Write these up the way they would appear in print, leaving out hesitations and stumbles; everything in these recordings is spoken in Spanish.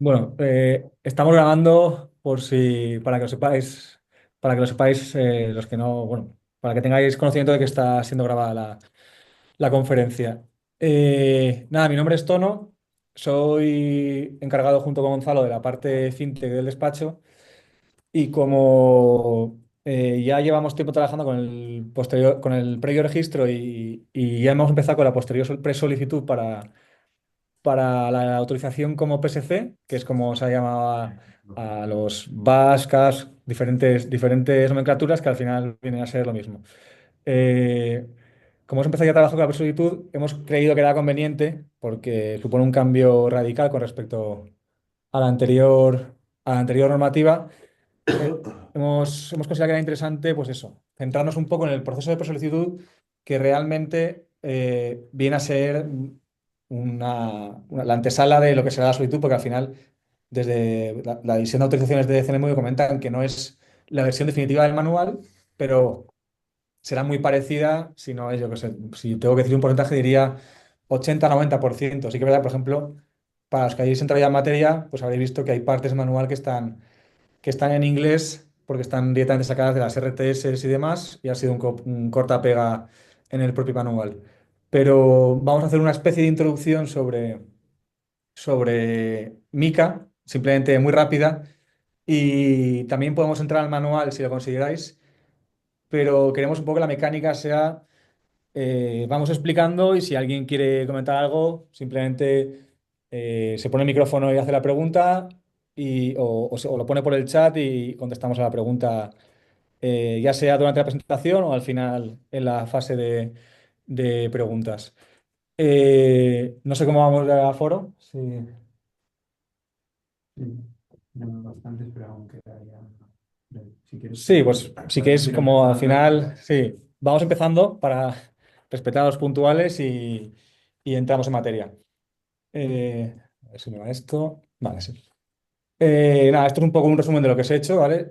Bueno, estamos grabando por si, para que lo sepáis, los que no, bueno, para que tengáis conocimiento de que está siendo grabada la conferencia. Nada, mi nombre es Tono, soy encargado junto con Gonzalo de la parte fintech del despacho y como ya llevamos tiempo trabajando con el previo registro y ya hemos empezado con la posterior presolicitud para la autorización como PSC, que es como se ha llamado a los BAS, CAS, diferentes nomenclaturas que al final vienen a ser lo mismo. Eh, como hemos empezado ya a trabajar con la pre-solicitud, hemos creído que era conveniente porque supone un cambio radical con respecto a la anterior normativa. Hemos considerado que era interesante, pues eso, centrarnos un poco en el proceso de presolicitud que realmente viene a ser la antesala de lo que será la solicitud, porque al final, desde la división de autorizaciones de CNMV comentan que no es la versión definitiva del manual, pero será muy parecida, si no es, yo que sé, si tengo que decir un porcentaje, diría 80-90%. Sí que es verdad, por ejemplo, para los que hayáis entrado ya en materia, pues habréis visto que hay partes del manual que están en inglés porque están directamente sacadas de las RTS y demás, y ha sido un corta-pega en el propio manual. Pero vamos a hacer una especie de introducción sobre Mica, simplemente muy rápida, y también podemos entrar al manual si lo consideráis, pero queremos un poco que la mecánica sea, vamos explicando y si alguien quiere comentar algo, simplemente se pone el micrófono y hace la pregunta o lo pone por el chat y contestamos a la pregunta, ya sea durante la presentación o al final en la fase de preguntas. No sé cómo vamos de aforo. Sí. Sí, no bastantes, pero aún quedaría. Si quieres, Sí, pues sí que podemos es ir como al empezando. final, sí, vamos empezando para respetar a los puntuales y entramos en materia. A ver si me va esto. Vale, sí. Nada, esto es un poco un resumen de lo que os he hecho, ¿vale?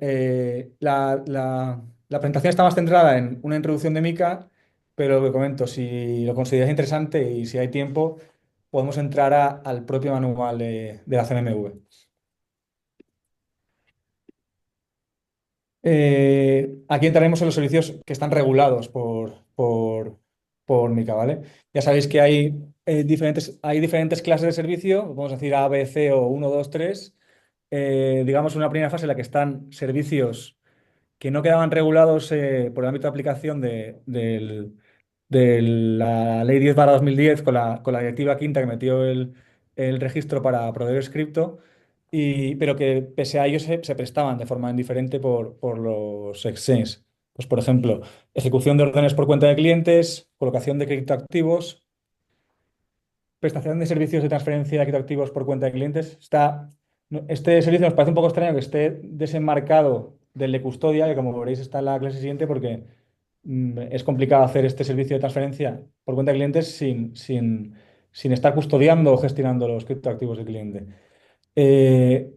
La presentación está más centrada en una introducción de Mica, pero lo que comento, si lo consideráis interesante y si hay tiempo, podemos entrar al propio manual de la CNMV. Aquí entraremos en los servicios que están regulados por MiCA, ¿vale? Ya sabéis que hay diferentes clases de servicio, vamos a decir A, B, C o uno, 2, 3. Digamos, una primera fase en la que están servicios que no quedaban regulados por el ámbito de aplicación de la Ley 10/2010 con la Directiva Quinta que metió el registro para proveedores cripto, pero que pese a ello se prestaban de forma indiferente por los exchanges. Pues, por ejemplo, ejecución de órdenes por cuenta de clientes, colocación de criptoactivos, prestación de servicios de transferencia de criptoactivos por cuenta de clientes. Este servicio nos parece un poco extraño que esté desenmarcado del de custodia, que como veréis está en la clase siguiente, porque es complicado hacer este servicio de transferencia por cuenta de clientes sin estar custodiando o gestionando los criptoactivos del cliente.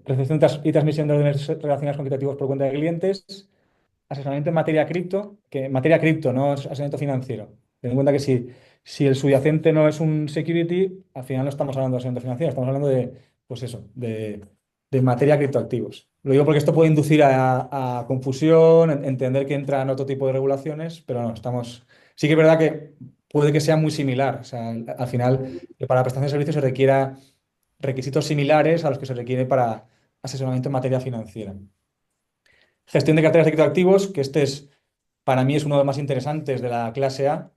Recepción y transmisión de órdenes relacionadas con criptoactivos por cuenta de clientes. Asesoramiento en materia cripto, que materia cripto, no es asesoramiento financiero. Ten en cuenta que si el subyacente no es un security, al final no estamos hablando de asesoramiento financiero, estamos hablando de, pues eso, de materia criptoactivos. Lo digo porque esto puede inducir a confusión, entender que entran otro tipo de regulaciones, pero no, sí que es verdad que puede que sea muy similar. O sea, al final, que para la prestación de servicios se requiera requisitos similares a los que se requiere para asesoramiento en materia financiera. Gestión de carteras de criptoactivos, que para mí es uno de los más interesantes de la clase A,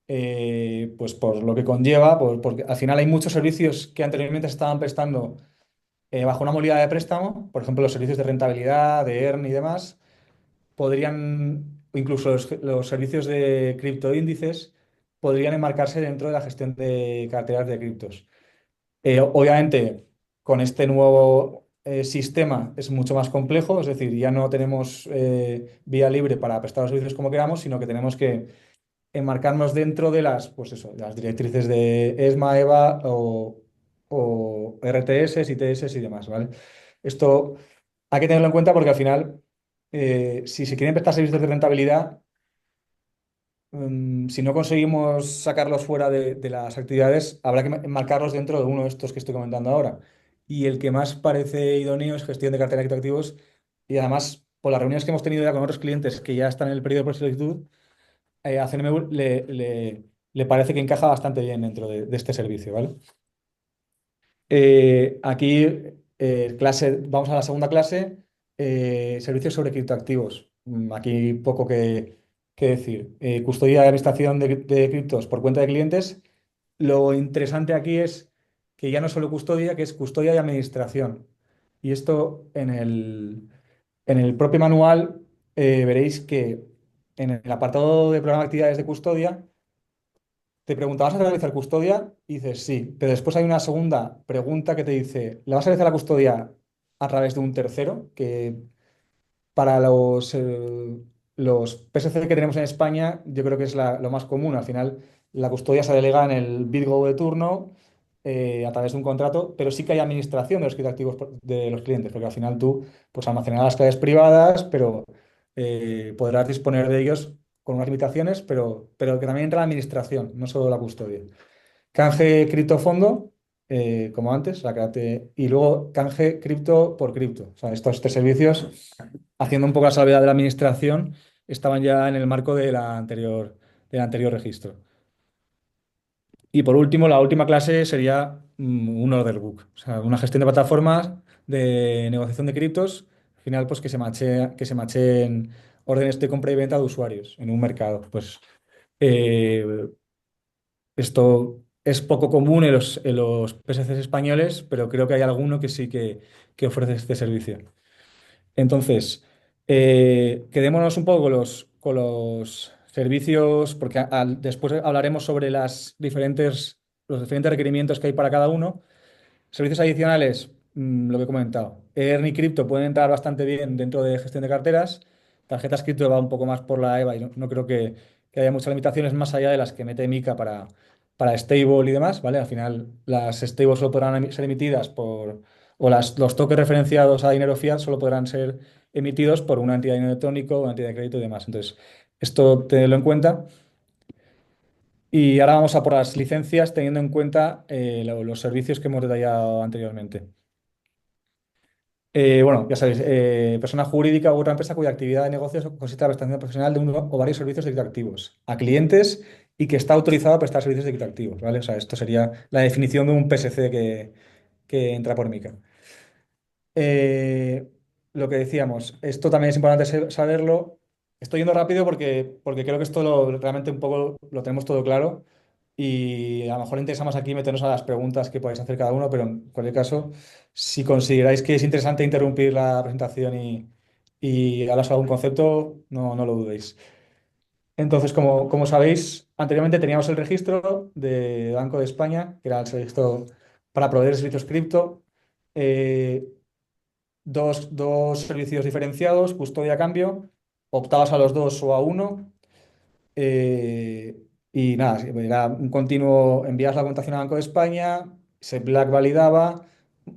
pues por lo que conlleva, porque al final hay muchos servicios que anteriormente se estaban prestando bajo una modalidad de préstamo, por ejemplo, los servicios de rentabilidad, de ERN y demás, o incluso los servicios de criptoíndices, podrían enmarcarse dentro de la gestión de carteras de criptos. Obviamente, con este nuevo sistema es mucho más complejo, es decir, ya no tenemos vía libre para prestar los servicios como queramos, sino que tenemos que enmarcarnos dentro de pues eso, de las directrices de ESMA, EBA o RTS, ITS y demás, ¿vale? Esto hay que tenerlo en cuenta porque al final, si se quieren prestar servicios de rentabilidad, si no conseguimos sacarlos fuera de las actividades, habrá que enmarcarlos dentro de uno de estos que estoy comentando ahora. y el que más parece idóneo es gestión de cartera de criptoactivos. Y además, por las reuniones que hemos tenido ya con otros clientes que ya están en el periodo de solicitud, a CNMV le parece que encaja bastante bien dentro de este servicio, ¿vale? Aquí, vamos a la segunda clase, servicios sobre criptoactivos. Aquí poco que decir. Custodia y administración de criptos por cuenta de clientes. Lo interesante aquí es que ya no solo custodia, que es custodia y administración. Y esto en el propio manual veréis que en el apartado de programa de actividades de custodia te pregunta, ¿vas a realizar custodia? Y dices sí, pero después hay una segunda pregunta que te dice, ¿le vas a realizar la custodia a través de un tercero? Que para los PSC que tenemos en España, yo creo que es lo más común. Al final, la custodia se delega en el BitGo de turno a través de un contrato, pero sí que hay administración de los criptoactivos de los clientes, porque al final tú pues, almacenarás las claves privadas, pero podrás disponer de ellos con unas limitaciones, pero que también entra la administración, no solo la custodia. Canje criptofondo, como antes, y luego canje cripto por cripto. O sea, estos tres servicios, haciendo un poco la salvedad de la administración, estaban ya en el marco del anterior registro. Y por último, la última clase sería un order book, o sea, una gestión de plataformas de negociación de criptos, al final, pues que se macheen órdenes de compra y venta de usuarios en un mercado. Pues eh, esto es poco común en los PSCs españoles, pero creo que hay alguno que sí que ofrece este servicio. Entonces, quedémonos un poco con los servicios, porque después hablaremos sobre los diferentes requerimientos que hay para cada uno. Servicios adicionales, lo que he comentado. Earn y Crypto pueden entrar bastante bien dentro de gestión de carteras. Tarjetas cripto va un poco más por la EVA y no creo que haya muchas limitaciones más allá de las que mete Mica para stable y demás, ¿vale? Al final, las stables solo podrán ser emitidas los tokens referenciados a dinero fiat solo podrán ser emitidos por una entidad de dinero electrónico, una entidad de crédito y demás. Entonces, esto tenedlo en cuenta. Y ahora vamos a por las licencias teniendo en cuenta los servicios que hemos detallado anteriormente. Bueno, ya sabéis, persona jurídica u otra empresa cuya actividad de negocios consiste en la prestación profesional de uno o varios servicios de criptoactivos a clientes y que está autorizado a prestar servicios de criptoactivos, ¿vale? O sea, esto sería la definición de un PSC que entra por MiCA. Eh, lo que decíamos, esto también es importante saberlo. Estoy yendo rápido porque creo que esto realmente un poco lo tenemos todo claro y a lo mejor interesa más aquí meternos a las preguntas que podáis hacer cada uno, pero en cualquier caso, si consideráis que es interesante interrumpir la presentación y hablar sobre algún concepto, no lo dudéis. Entonces, como sabéis, anteriormente teníamos el registro de Banco de España, que era el registro para proveer servicios cripto. Eh, dos servicios diferenciados, custodia a cambio, optabas a los dos o a uno. eh, y nada, sí, era un continuo, envías la documentación a Banco de España, se Black validaba,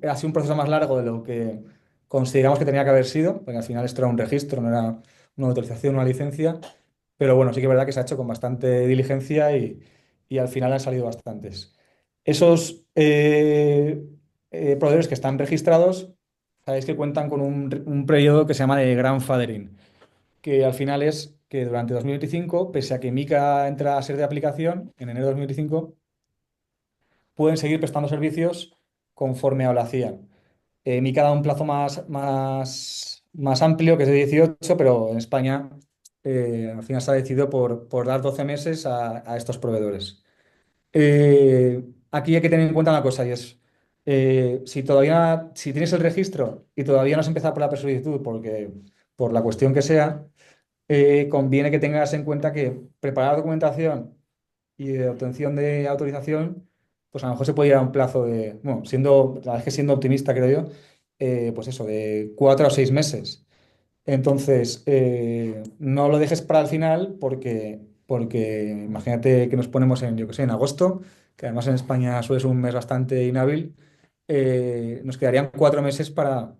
era así un proceso más largo de lo que consideramos que tenía que haber sido, porque al final esto era un registro, no era una autorización, una licencia, pero bueno, sí que es verdad que se ha hecho con bastante diligencia y al final han salido bastantes. Esos proveedores que están registrados, sabéis que cuentan con un periodo que se llama de grandfathering, que al final es que durante 2025, pese a que Mica entra a ser de aplicación en enero de 2025, pueden seguir prestando servicios conforme ahora hacían. Mica da un plazo más amplio, que es de 18, pero en España al final se ha decidido por dar 12 meses a estos proveedores. Aquí hay que tener en cuenta una cosa y es, si tienes el registro y todavía no has empezado por la solicitud porque, por la cuestión que sea, conviene que tengas en cuenta que preparar documentación y de obtención de autorización, pues a lo mejor se puede ir a un plazo de, bueno, la verdad es que siendo optimista creo yo, pues eso, de 4 o 6 meses. Entonces, no lo dejes para el final porque imagínate que nos ponemos en, yo que sé, en agosto, que además en España suele ser un mes bastante inhábil, nos quedarían 4 meses para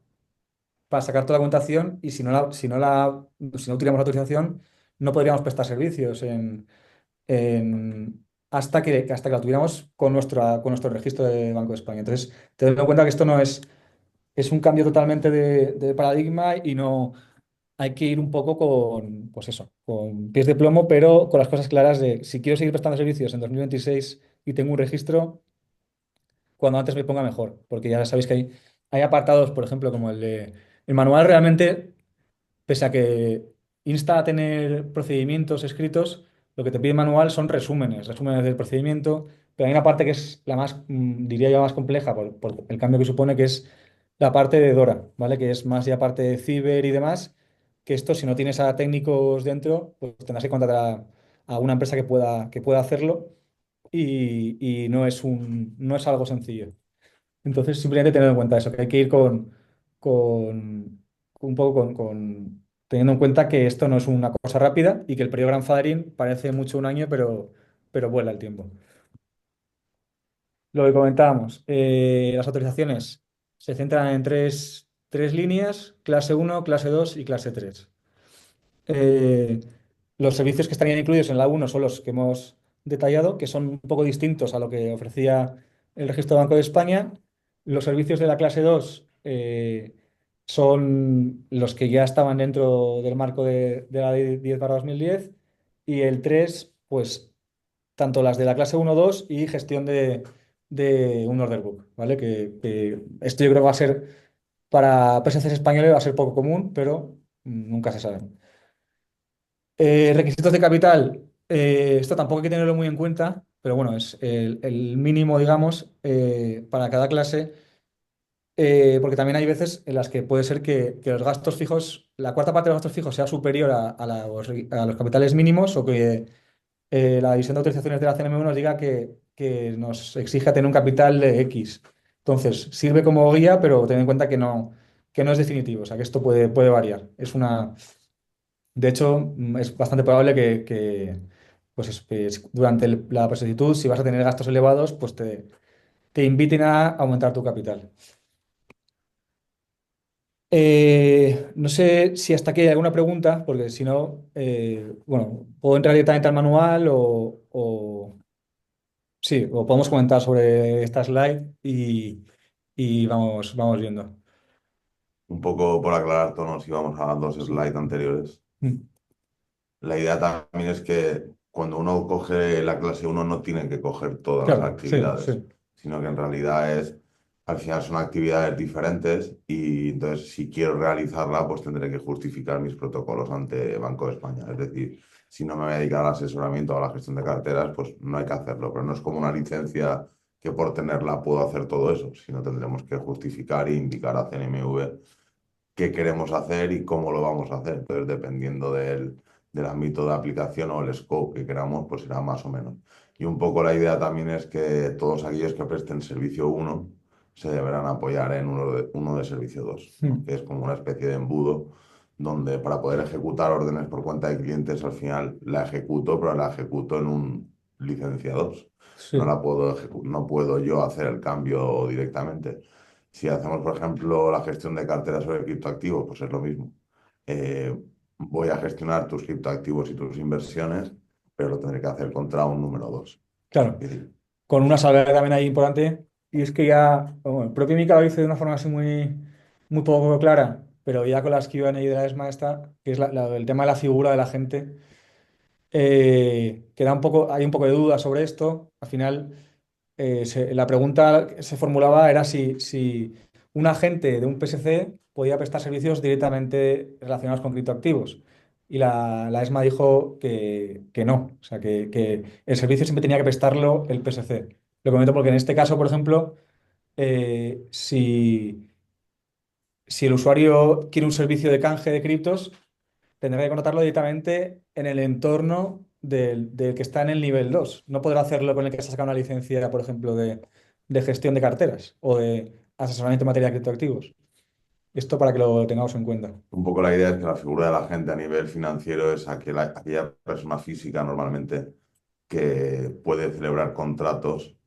sacar toda la documentación y si no tuviéramos autorización, no podríamos prestar servicios hasta que lo tuviéramos con nuestro registro de Banco de España. Entonces, teniendo en cuenta que esto no es un cambio totalmente de paradigma y no hay que ir un poco con, pues eso, con pies de plomo, pero con las cosas claras de si quiero seguir prestando servicios en 2026 y tengo un registro, cuando antes me ponga mejor, porque ya sabéis que hay apartados, por ejemplo, como el de... El manual realmente, pese a que insta a tener procedimientos escritos, lo que te pide el manual son resúmenes del procedimiento, pero hay una parte que es la más, diría yo, más compleja por el cambio que supone, que es la parte de DORA, ¿vale? Que es más ya parte de ciber y demás, que esto, si no tienes a técnicos dentro, pues tendrás que contratar a una empresa que pueda hacerlo y no es algo sencillo. Entonces, simplemente tener en cuenta eso, que hay que ir un poco teniendo en cuenta que esto no es una cosa rápida y que el periodo grandfathering parece mucho un año, pero vuela el tiempo. Lo que comentábamos, las autorizaciones se centran en tres líneas: clase uno, clase 2 y clase 3. Eh, los servicios que estarían incluidos en la uno son los que hemos detallado, que son un poco distintos a lo que ofrecía el Registro Banco de España. Los servicios de la clase 2 son los que ya estaban dentro del marco de la Ley 10/2010. Y el 3 pues tanto las de la clase uno, 2 y gestión de un order book, ¿vale? Que esto yo creo que va a ser para PSCs españoles va a ser poco común, pero nunca se sabe. Requisitos de capital. Esto tampoco hay que tenerlo muy en cuenta, pero bueno, es el mínimo, digamos, para cada clase, porque también hay veces en las que puede ser que los gastos fijos, la cuarta parte de los gastos fijos sea superior a los capitales mínimos, o que la división de autorizaciones de la CNMV nos diga que nos exija tener un capital de X. Entonces, sirve como guía, pero ten en cuenta que no es definitivo, o sea que esto puede variar. De hecho, es bastante probable pues durante la solicitud, si vas a tener gastos elevados, pues te inviten a aumentar tu capital. No sé si hasta aquí hay alguna pregunta, porque si no, bueno, puedo entrar directamente al manual sí, o podemos comentar sobre esta slide y vamos viendo. Un poco por aclarar tonos, si vamos a dos slides anteriores. Mm. La idea también es que cuando uno coge la clase uno no tiene que coger todas las Claro, sí, actividades, sí, sino que en realidad al final son actividades diferentes y entonces si quiero realizarla, pues tendré que justificar mis protocolos ante Banco de España. Es decir, si no me voy a dedicar al asesoramiento o a la gestión de carteras, pues no hay que hacerlo, pero no es como una licencia que por tenerla puedo hacer todo eso, sino tendremos que justificar e indicar a CNMV qué queremos hacer y cómo lo vamos a hacer. Entonces, dependiendo del ámbito de aplicación o el scope que queramos, pues será más o menos. Y un poco la idea también es que todos aquellos que presten servicio uno se deberán apoyar en uno de servicio 2, ¿no? Mm. Que es como una especie de embudo donde para poder ejecutar órdenes por cuenta de clientes, al final la ejecuto, pero la ejecuto en un licencia 2. No Sí, no puedo yo hacer el cambio directamente. Si hacemos, por ejemplo, la gestión de carteras sobre criptoactivos, pues es lo mismo. Eh, Voy a gestionar tus criptoactivos y tus inversiones, pero lo tendré que hacer contra un número 2. claro. Con una salvedad también ahí importante, y es que ya, bueno, el propio Mica lo dice de una forma así muy poco clara, pero ya con las Q&A de la ESMA esta, que es el tema de la figura de la gente, hay un poco de duda sobre esto. Al final, la pregunta que se formulaba era si un agente de un PSC podía prestar servicios directamente relacionados con criptoactivos. Y la ESMA dijo que no, o sea, que el servicio siempre tenía que prestarlo el PSC. Lo comento porque en este caso, por ejemplo, si el usuario quiere un servicio de canje de criptos, tendrá que contratarlo directamente en el entorno del que está en el nivel 2. No podrá hacerlo con el que se ha sacado una licencia, por ejemplo, de gestión de carteras o de asesoramiento en materia de criptoactivos. Esto para que lo tengamos en cuenta. Un poco la idea es que la figura de la gente a nivel financiero es aquella persona física normalmente que puede celebrar contratos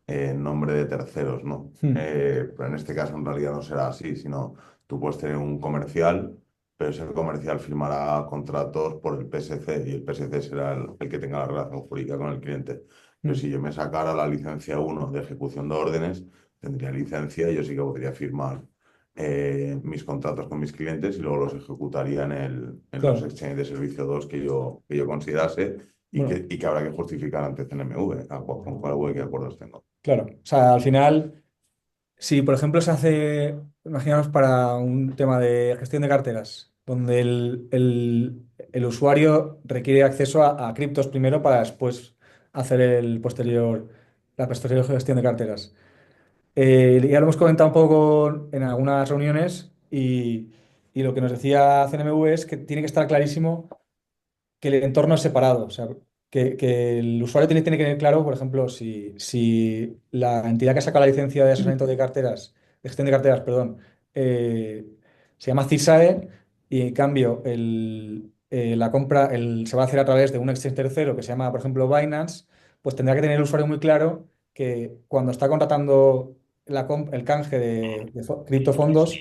en nombre de terceros, ¿no? Hmm. Pero en este caso en realidad no será así, sino tú puedes tener un comercial, pero ese comercial firmará contratos por el PSC y el PSC será el que tenga la relación jurídica con el cliente. Pero Mm. si yo me sacara la licencia uno de ejecución de órdenes, tendría licencia y yo sí que podría firmar mis contratos con mis clientes y luego los ejecutaría en los Claro. exchanges de servicio 2 que yo considerase Bueno, y que habrá que justificar ante CNMV, con cuál web qué acuerdos tengo. claro. O sea, al final, si por ejemplo se hace, imaginaos para un tema de gestión de carteras, donde el usuario requiere acceso a criptos primero para después hacer la posterior gestión de carteras. Ya lo hemos comentado un poco en algunas reuniones y lo que nos decía CNMV es que tiene que estar clarísimo que el entorno es separado. O sea, que el usuario tiene que tener claro, por ejemplo, si la entidad que saca la licencia de asesoramiento de carteras, de gestión de carteras, perdón, eh, se llama CISAE y en cambio la compra se va a hacer a través de un exchange tercero que se llama, por ejemplo, Binance, pues tendrá que tener el usuario muy claro que cuando está contratando el canje de criptofondos,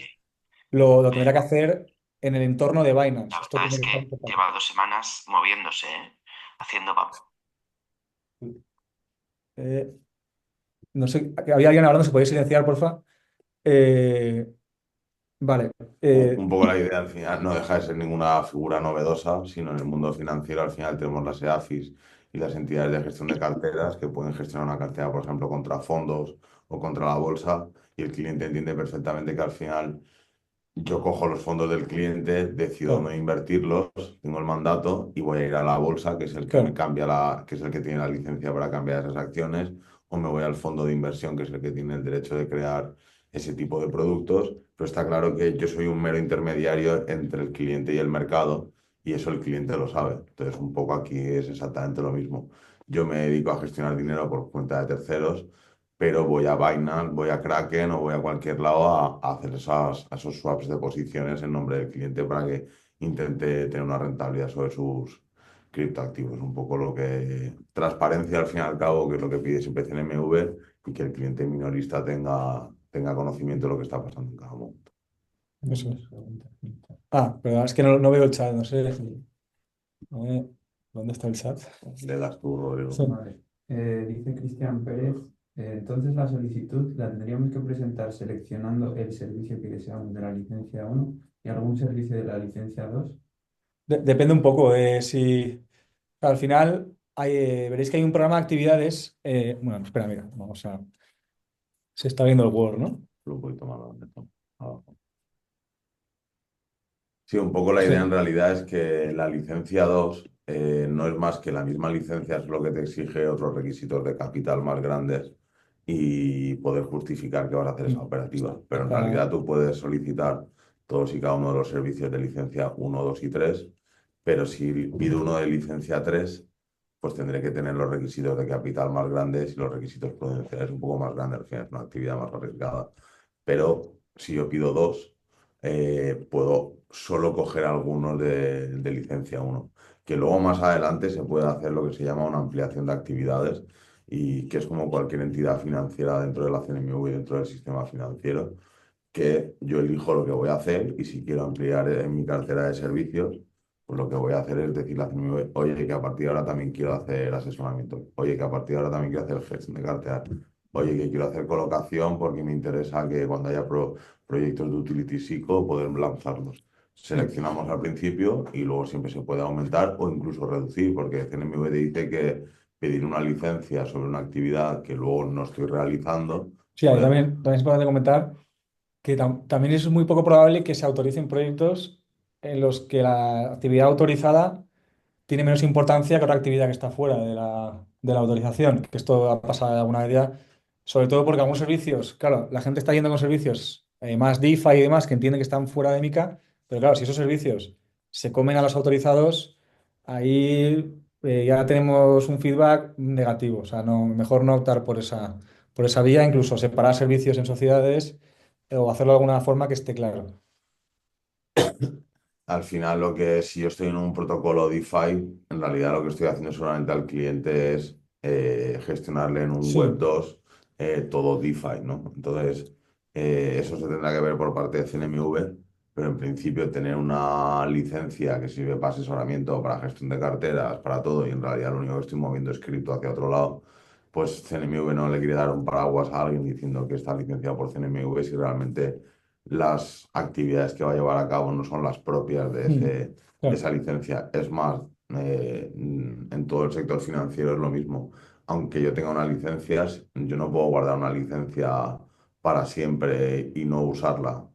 lo tendrá que hacer en el entorno de La Binance. Esto verdad tiene es que estar que separado. lleva 2 semanas moviéndose, ¿eh? Haciendo... Eh, no sé, había alguien hablando, ¿se puede silenciar, porfa? Eh, vale. Un poco la idea al final no deja de ser ninguna figura novedosa, sino en el mundo financiero al final tenemos las EAFIs y las entidades de gestión de carteras que pueden gestionar una cartera, por ejemplo, contra fondos o contra la bolsa y el cliente entiende perfectamente que al final yo cojo los fondos del cliente, decido Claro, dónde invertirlos, tengo el mandato y voy a ir a la bolsa, que es el que me claro, cambia que es el que tiene la licencia para cambiar esas acciones, o me voy al fondo de inversión, que es el que tiene el derecho de crear ese tipo de productos. Pero está claro que yo soy un mero intermediario entre el cliente y el mercado, y eso el cliente lo sabe. Entonces, un poco aquí es exactamente lo mismo. Yo me dedico a gestionar dinero por cuenta de terceros, pero voy a Binance, voy a Kraken o voy a cualquier lado a hacer esos swaps de posiciones en nombre del cliente para que intente tener una rentabilidad sobre sus criptoactivos. Un poco lo que... Transparencia al fin y al cabo, que es lo que pide siempre CNMV, y que el cliente minorista tenga conocimiento de lo que está pasando en cada momento. eso es. Pregunta. Perdón, es que no veo el chat, no sé. Sí, ¿Dónde está el chat? Le das tú, Rodrigo. Sí. vale. Dice Cristian Pérez, entonces la solicitud la tendríamos que presentar seleccionando el servicio que deseamos de la licencia 1 y algún servicio de la licencia 2. Depende un poco de si. Al final, veréis que hay un programa de actividades. Bueno, espera, mira, vamos a. Se está viendo el Word, ¿no? Un poquito más adelante, abajo. Sí, un poco la idea en Sí. realidad es que la licencia 2 no es más que la misma licencia, es lo que te exige otros requisitos de capital más grandes y poder justificar que vas a hacer esa operativa. Pero en Ah, realidad tú puedes solicitar todos y cada uno de los servicios de licencia uno, 2 y 3, pero si pido uno de licencia 3, pues tendré que tener los requisitos de capital más grandes y los requisitos prudenciales un poco más grandes, al final es una actividad más arriesgada. Pero si yo pido dos, puedo solo coger algunos de licencia uno, que luego más adelante se puede hacer lo que se llama una ampliación de actividades y que es como cualquier entidad financiera dentro de la CNMV y dentro del sistema financiero, que yo elijo lo que voy a hacer y si quiero ampliar en mi cartera de servicios, pues lo que voy a hacer es decirle a CNMV, oye, que a partir de ahora también quiero hacer asesoramiento, oye, que a partir de ahora también quiero hacer gestión de cartera, oye, que quiero hacer colocación porque me interesa que cuando haya proyectos de utility SICO poder lanzarlos. sí. Seleccionamos al principio y luego siempre se puede aumentar o incluso reducir, porque CNMV dice que pedir una licencia sobre una actividad que luego no estoy realizando, Sí, ahí pues también es importante comentar que también es muy poco probable que se autoricen proyectos en los que la actividad autorizada tiene menos importancia que otra actividad que está fuera de la autorización, que esto ha pasado alguna vez ya, sobre todo porque algunos servicios, claro, la gente está yendo con servicios más DeFi y demás que entienden que están fuera de MiCA, pero claro, si esos servicios se comen a los autorizados, ahí ya tenemos un feedback negativo, o sea, mejor no optar por esa vía, incluso separar servicios en sociedades o hacerlo de alguna forma que esté claro. al final, lo que si yo estoy en un protocolo DeFi, en realidad lo que estoy haciendo solamente al cliente es gestionarle en un Web Sí, 2 todo DeFi, ¿no? Entonces, eso se tendrá que ver por parte de CNMV, pero en principio tener una licencia que sirve para asesoramiento, para gestión de carteras, para todo, y en realidad lo único que estoy moviendo es cripto hacia otro lado, pues CNMV no le quiere dar un paraguas a alguien diciendo que está licenciado por CNMV si realmente las actividades que va a llevar a cabo no son las propias de Claro, esa licencia. Es más, en todo el sector financiero es lo mismo. Aunque yo tenga unas licencias, yo no puedo guardar una licencia para siempre y no usarla.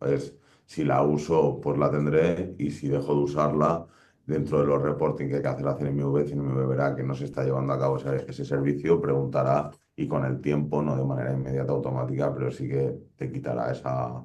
Si la uso, pues la tendré, y si dejo de usarla, dentro de los reporting que hay que hacer a CNMV verá que no se está llevando a cabo ese servicio, preguntará, y con el tiempo, no de manera inmediata automática, pero sí que te quitará esa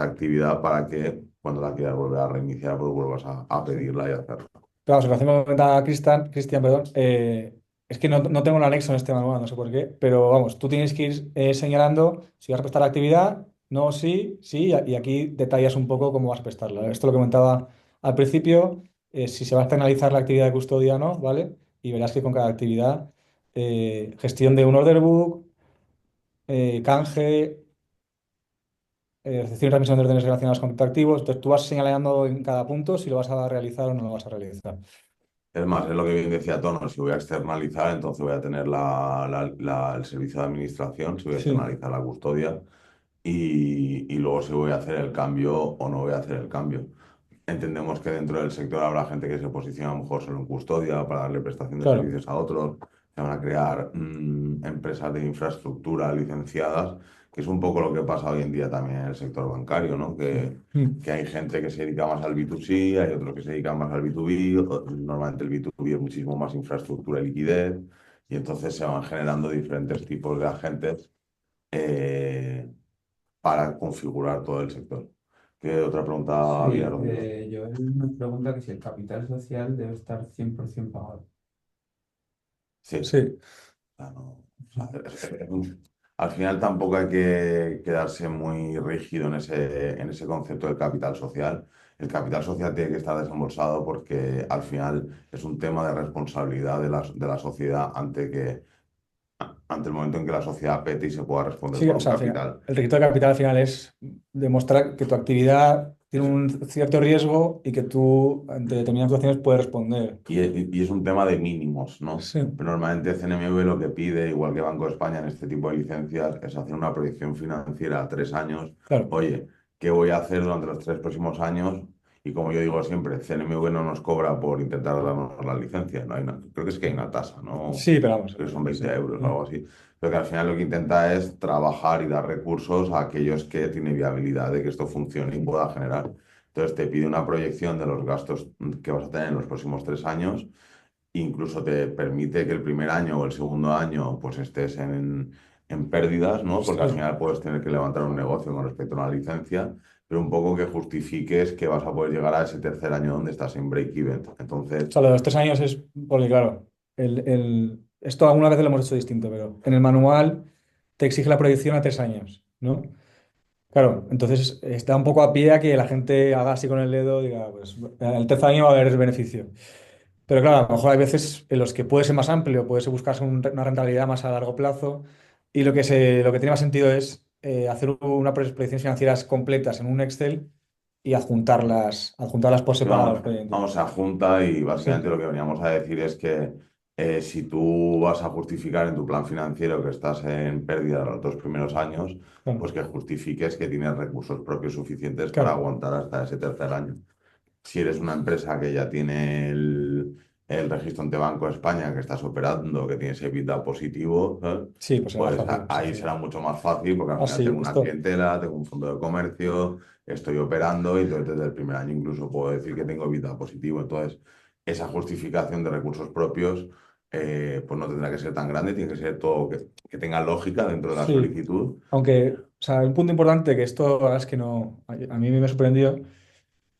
actividad para que cuando la quieras volver a reiniciar, pues vuelvas a pedirla y hacerla. pero vamos, en relación con lo que comentaba Cristian, perdón, es que no tengo el anexo en este manual, no sé por qué, pero vamos, tú tienes que ir señalando si vas a prestar la actividad, no, sí, sí, y aquí detallas un poco cómo vas a prestarla. Esto lo que comentaba al principio, si se va a externalizar la actividad de custodia o no, ¿vale? Y verás que con cada actividad, gestión de un order book, canje, recepción y transmisión de órdenes relacionadas con criptoactivos, entonces tú vas señalando en cada punto si lo vas a realizar o no lo vas a realizar. Es más, es lo que bien decía Tono, si voy a externalizar, entonces voy a tener el servicio de administración, si voy a Sí, externalizar la custodia, y luego si voy a hacer el cambio o no voy a hacer el cambio. Entendemos que dentro del sector habrá gente que se posiciona a lo mejor solo en custodia para darle prestación de claro. servicios a otros. Se van a crear empresas de infraestructura licenciadas, que es un poco lo que pasa hoy en día también en el sector bancario, ¿no? Mm. Que hay gente que se dedica más al B2C, hay otros que se dedican más al B2B. Normalmente el B2B es muchísimo más infraestructura y liquidez, y entonces se van generando diferentes tipos de agentes eh, para configurar todo el sector. ¿Qué otra pregunta Sí, había, Rodrigo? Joel nos pregunta que si el capital social debe estar 100% pagado. Sí. Sí, Sea, o sea, al final tampoco hay que quedarse muy rígido en ese concepto del capital social. El capital social tiene que estar desembolsado porque al final es un tema de responsabilidad de la sociedad ante el momento en que la sociedad pete y se pueda responder sí, por o un sea, al final, capital. el requisito de capital al final es demostrar que tu actividad tiene un cierto riesgo y que tú ante determinadas situaciones puedes responder. Y es un tema de mínimos, ¿no? Sí, Pero normalmente CNMV lo que pide, igual que Banco de España en este tipo de licencias, es hacer una proyección financiera a 3 años. claro. Oye, ¿qué voy a hacer durante los 3 próximos años? Y como yo digo siempre, CNMV no nos cobra por intentar darnos la licencia. No hay creo que es que hay una tasa, ¿no? Sí, pero vamos. Creo que son Sí. 20 euros o algo así. Pero que al final lo que intenta es trabajar y dar recursos a aquellos que tienen viabilidad de que esto funcione y pueda generar. Entonces te pide una proyección de los gastos que vas a tener en los próximos 3 años. Incluso te permite que el primer año o el segundo año pues estés en pérdidas, ¿no? Porque al Sí. final puedes tener que levantar un negocio con respecto a una licencia, pero un poco que justifiques que vas a poder llegar a ese tercer año donde estás en break-even. O Entonces, sea, lo de los 3 años es porque, claro, esto alguna vez lo hemos hecho distinto, pero en el manual te exige la proyección a 3 años, ¿no? Claro, entonces está un poco a pie a que la gente haga así con el dedo y diga, pues el tercer año va a haber beneficio. Pero claro, a lo mejor hay veces en los que puede ser más amplio, puede ser buscarse una rentabilidad más a largo plazo y lo que tiene más sentido es hacer unas proyecciones financieras completas en un Excel y adjuntarlas por sí, separado al vamos, expediente. vamos a junta, y básicamente Sí, lo que veníamos a decir es que si tú vas a justificar en tu plan financiero que estás en pérdida los 2 primeros años, claro, pues que justifiques que tienes recursos propios suficientes para claro, aguantar hasta ese tercer año. Si eres una empresa que ya tiene el registro ante Banco de España, que estás operando, que tienes EBITDA positivo, ¿sabes? sí, pues será más Pues fácil. Sí, ahí sí. será mucho más fácil porque al Ah, final sí, tengo una esto. clientela, tengo un fondo de comercio, estoy operando, y entonces desde el primer año incluso puedo decir que tengo EBITDA positivo. Entonces, esa justificación de recursos propios pues no tendrá que ser tan grande, tiene que ser todo que tenga lógica dentro de la Sí, solicitud. aunque, o sea, un punto importante que esto, la verdad es que no, a mí me sorprendió.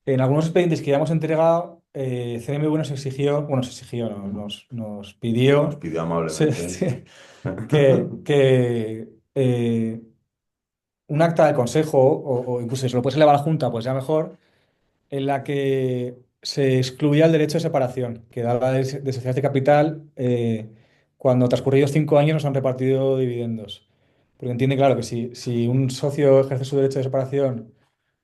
En algunos expedientes que ya hemos entregado, CNMV nos exigió, bueno, nos exigió, no, nos Nos pidió pidió sí, amablemente. sí, que un acta de consejo, o incluso si se lo puedes elevar a la Junta, pues ya mejor, en la que se excluía el derecho de separación, que daba de sociedad de capital cuando transcurridos 5 años nos han repartido dividendos. Porque entiende, claro, que si un socio ejerce su derecho de separación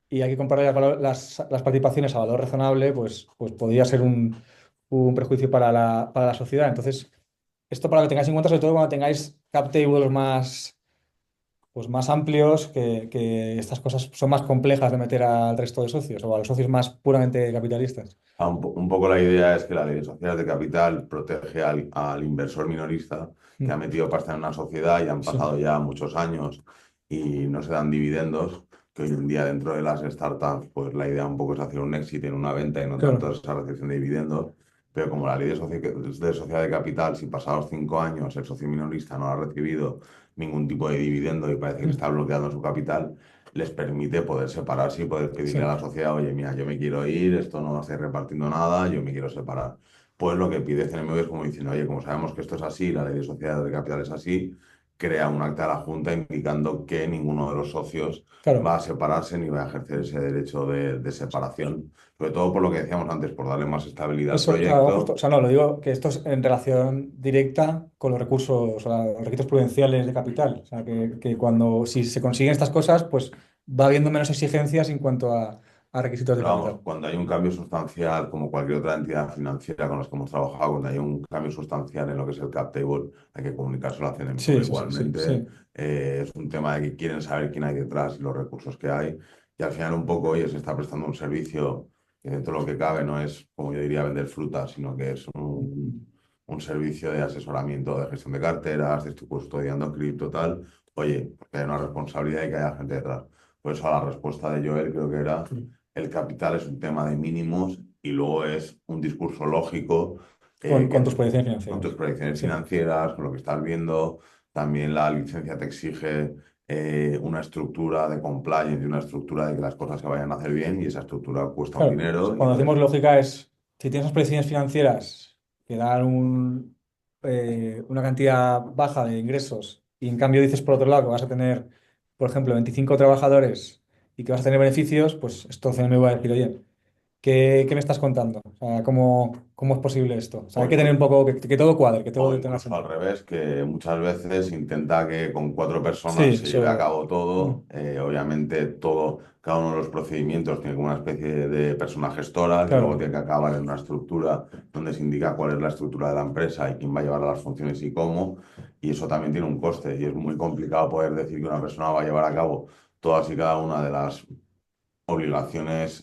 y hay que comparar las participaciones a valor razonable, pues podría ser un perjuicio para la sociedad. Entonces, esto para que tengáis en cuenta, sobre todo cuando tengáis cap tables más, pues más amplios, que estas cosas son más complejas de meter al resto de socios o a los socios más puramente capitalistas. Un poco la idea es que la ley de sociedades de capital protege al inversor minorista que ha Mm, metido pasta en una sociedad y han sí, pasado ya muchos años y no se dan dividendos, que hoy en día dentro de las startups, pues la idea un poco es hacer un éxito en una venta y no tanto claro. esa recepción de dividendos. Pero como la ley de sociedad de capital, si pasados 5 años el socio minorista no ha recibido ningún tipo de dividendo y parece que Mm, está bloqueando su capital, les permite poder separarse y poder pedirle a sí, la sociedad, oye, mira, yo me quiero ir, esto no va a estar repartiendo nada, yo me quiero separar. Pues lo que pide CNMV es como diciendo, oye, como sabemos que esto es así, la ley de sociedades de capital es así, crea un acta de la Junta indicando que ninguno de los socios va claro. a separarse ni va a ejercer ese derecho de separación, sobre todo por lo que decíamos antes, por darle más estabilidad al Eso, claro, justo, proyecto. o sea, no, lo digo que esto es en relación directa con los recursos, o sea, los requisitos prudenciales de capital. O sea, que cuando, si se consiguen estas cosas, pues va habiendo menos exigencias en cuanto a requisitos de Pero vamos, capital. cuando hay un cambio sustancial, como cualquier otra entidad financiera con las que hemos trabajado, cuando hay un cambio sustancial en lo que es el cap table, hay que comunicárselo a Sí, CNMV sí, sí, sí, igualmente. sí. Es un tema de que quieren saber quién hay detrás y los recursos que hay. Y al final un poco, oye, se está prestando un servicio que dentro de lo que cabe no es, como yo diría, vender fruta, sino que es un servicio de asesoramiento, de gestión de carteras, de estoy custodiando cripto, tal. Oye, porque hay una responsabilidad y que haya gente detrás. Por eso la respuesta de Joel creo que era el capital es un tema de mínimos y luego es un discurso lógico Con tus que proyecciones con tus financieras. proyecciones Sí, financieras, con lo que estás viendo, también la licencia te exige una estructura de compliance y una estructura de que las cosas se vayan a hacer bien y esa estructura cuesta un claro. dinero y Cuando decimos entonces lógica es, si tienes unas proyecciones financieras que dan una cantidad baja de ingresos y en cambio dices por otro lado que vas a tener, por ejemplo, 25 trabajadores y que vas a tener beneficios, pues esto me va a decir, oye, ¿qué me estás contando? O sea, ¿cómo es posible esto? O sea, o hay que tener un incluso, poco, que todo cuadre, que o todo tenga incluso al sentido. revés, que muchas veces intenta que con 4 personas Sí, se lleve a eso. cabo todo. Obviamente todo, cada uno de los procedimientos tiene como una especie de persona gestora que luego Claro, tiene que acabar en una estructura donde se indica cuál es la estructura de la empresa y quién va a llevar las funciones y cómo. Y eso también tiene un coste y es muy complicado poder decir que una persona va a llevar a cabo todas y cada una de las obligaciones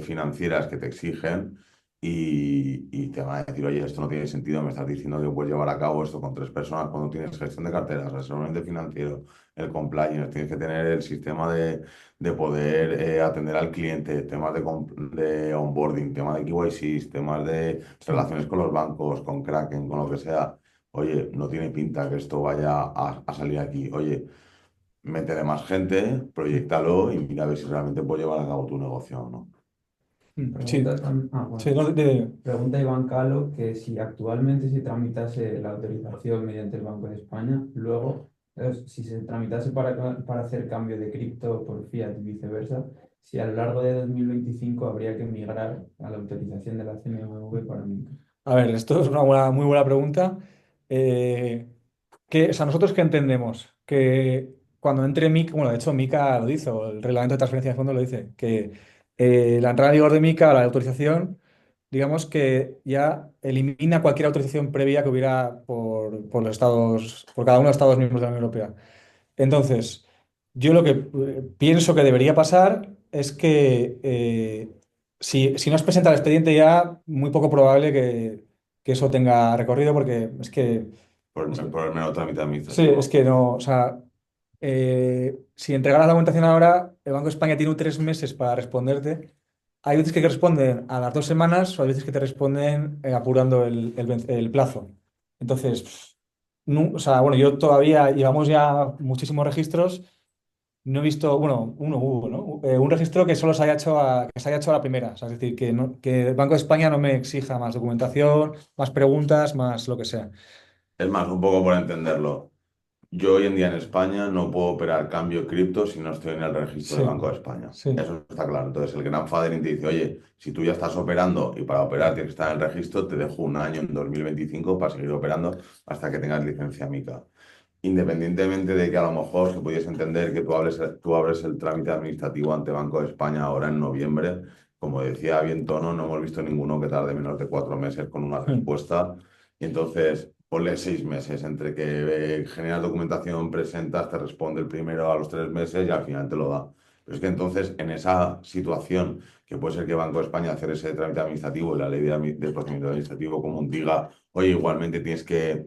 financieras que te exigen y te van a decir, oye, esto no tiene sentido, me estás diciendo que puedes llevar a cabo esto con 3 personas cuando tienes gestión de carteras, asesoramiento financiero, el compliance, tienes que tener el sistema de poder atender al cliente, temas de onboarding, temas de KYC, temas de sí. relaciones con los bancos, con Kraken, con lo que sea. Oye, no tiene pinta que esto vaya a salir aquí. Oye, métele más gente, proyectalo y mira a ver si realmente puedes llevar a cabo tu negocio o no. Sí, Pregunta, sí, bueno. no, Pregunta Iván Calo que si actualmente se tramitase la autorización mediante el Banco de España, luego, si se tramitase para hacer cambio de cripto por fiat y viceversa, si a lo largo de 2025 habría que migrar a la autorización de la CNMV para MiCA. a ver, esto es una muy buena pregunta. Eh, o sea, ¿nosotros qué entendemos? Que cuando entre MiCA, bueno, de hecho MiCA lo dice, o el reglamento de transferencia de fondos lo dice, que la entrada en vigor de MiCA, la autorización, digamos que ya elimina cualquier autorización previa que hubiera por los estados, por cada uno de los estados miembros de la Unión Europea. Entonces, yo lo que pienso que debería pasar es que si no es presenta el expediente ya, muy poco probable que eso tenga recorrido, porque es que- Por el mero trámite sí, es administrativo. que no, o sea, si entregaras la documentación ahora, el Banco de España tiene 3 meses para responderte. Hay veces que responden a las 2 semanas o hay veces que te responden apurando el plazo. Entonces, o sea, bueno, yo todavía llevamos ya muchísimos registros. No he visto, bueno, uno hubo, ¿no? Un registro que solo que se haya hecho a la primera. O sea, es decir, que el Banco de España no me exija más documentación, más preguntas, más lo que sea. Es más, un poco por entenderlo. Yo hoy en día en España no puedo operar cambio cripto si no estoy en el registro del Sí, Banco de España. sí. Eso está claro. Entonces, el grandfathering te dice, oye, si tú ya estás operando y para operar tienes que estar en el registro, te dejo un año en 2025 para seguir operando hasta que tengas licencia MiCA. Independientemente de que a lo mejor se pudiese entender que tú abres el trámite administrativo ante Banco de España ahora en noviembre, como decía bien Tono, no hemos visto ninguno que tarde menos de 4 meses con una Mm. respuesta. Y entonces, ponle 6 meses entre que generas documentación, presentas, te responde el primero a los 3 meses y al final te lo da. Pero es que entonces, en esa situación, que puede ser que Banco de España hacer ese trámite administrativo y la ley de procedimiento administrativo común diga, oye, igualmente tienes que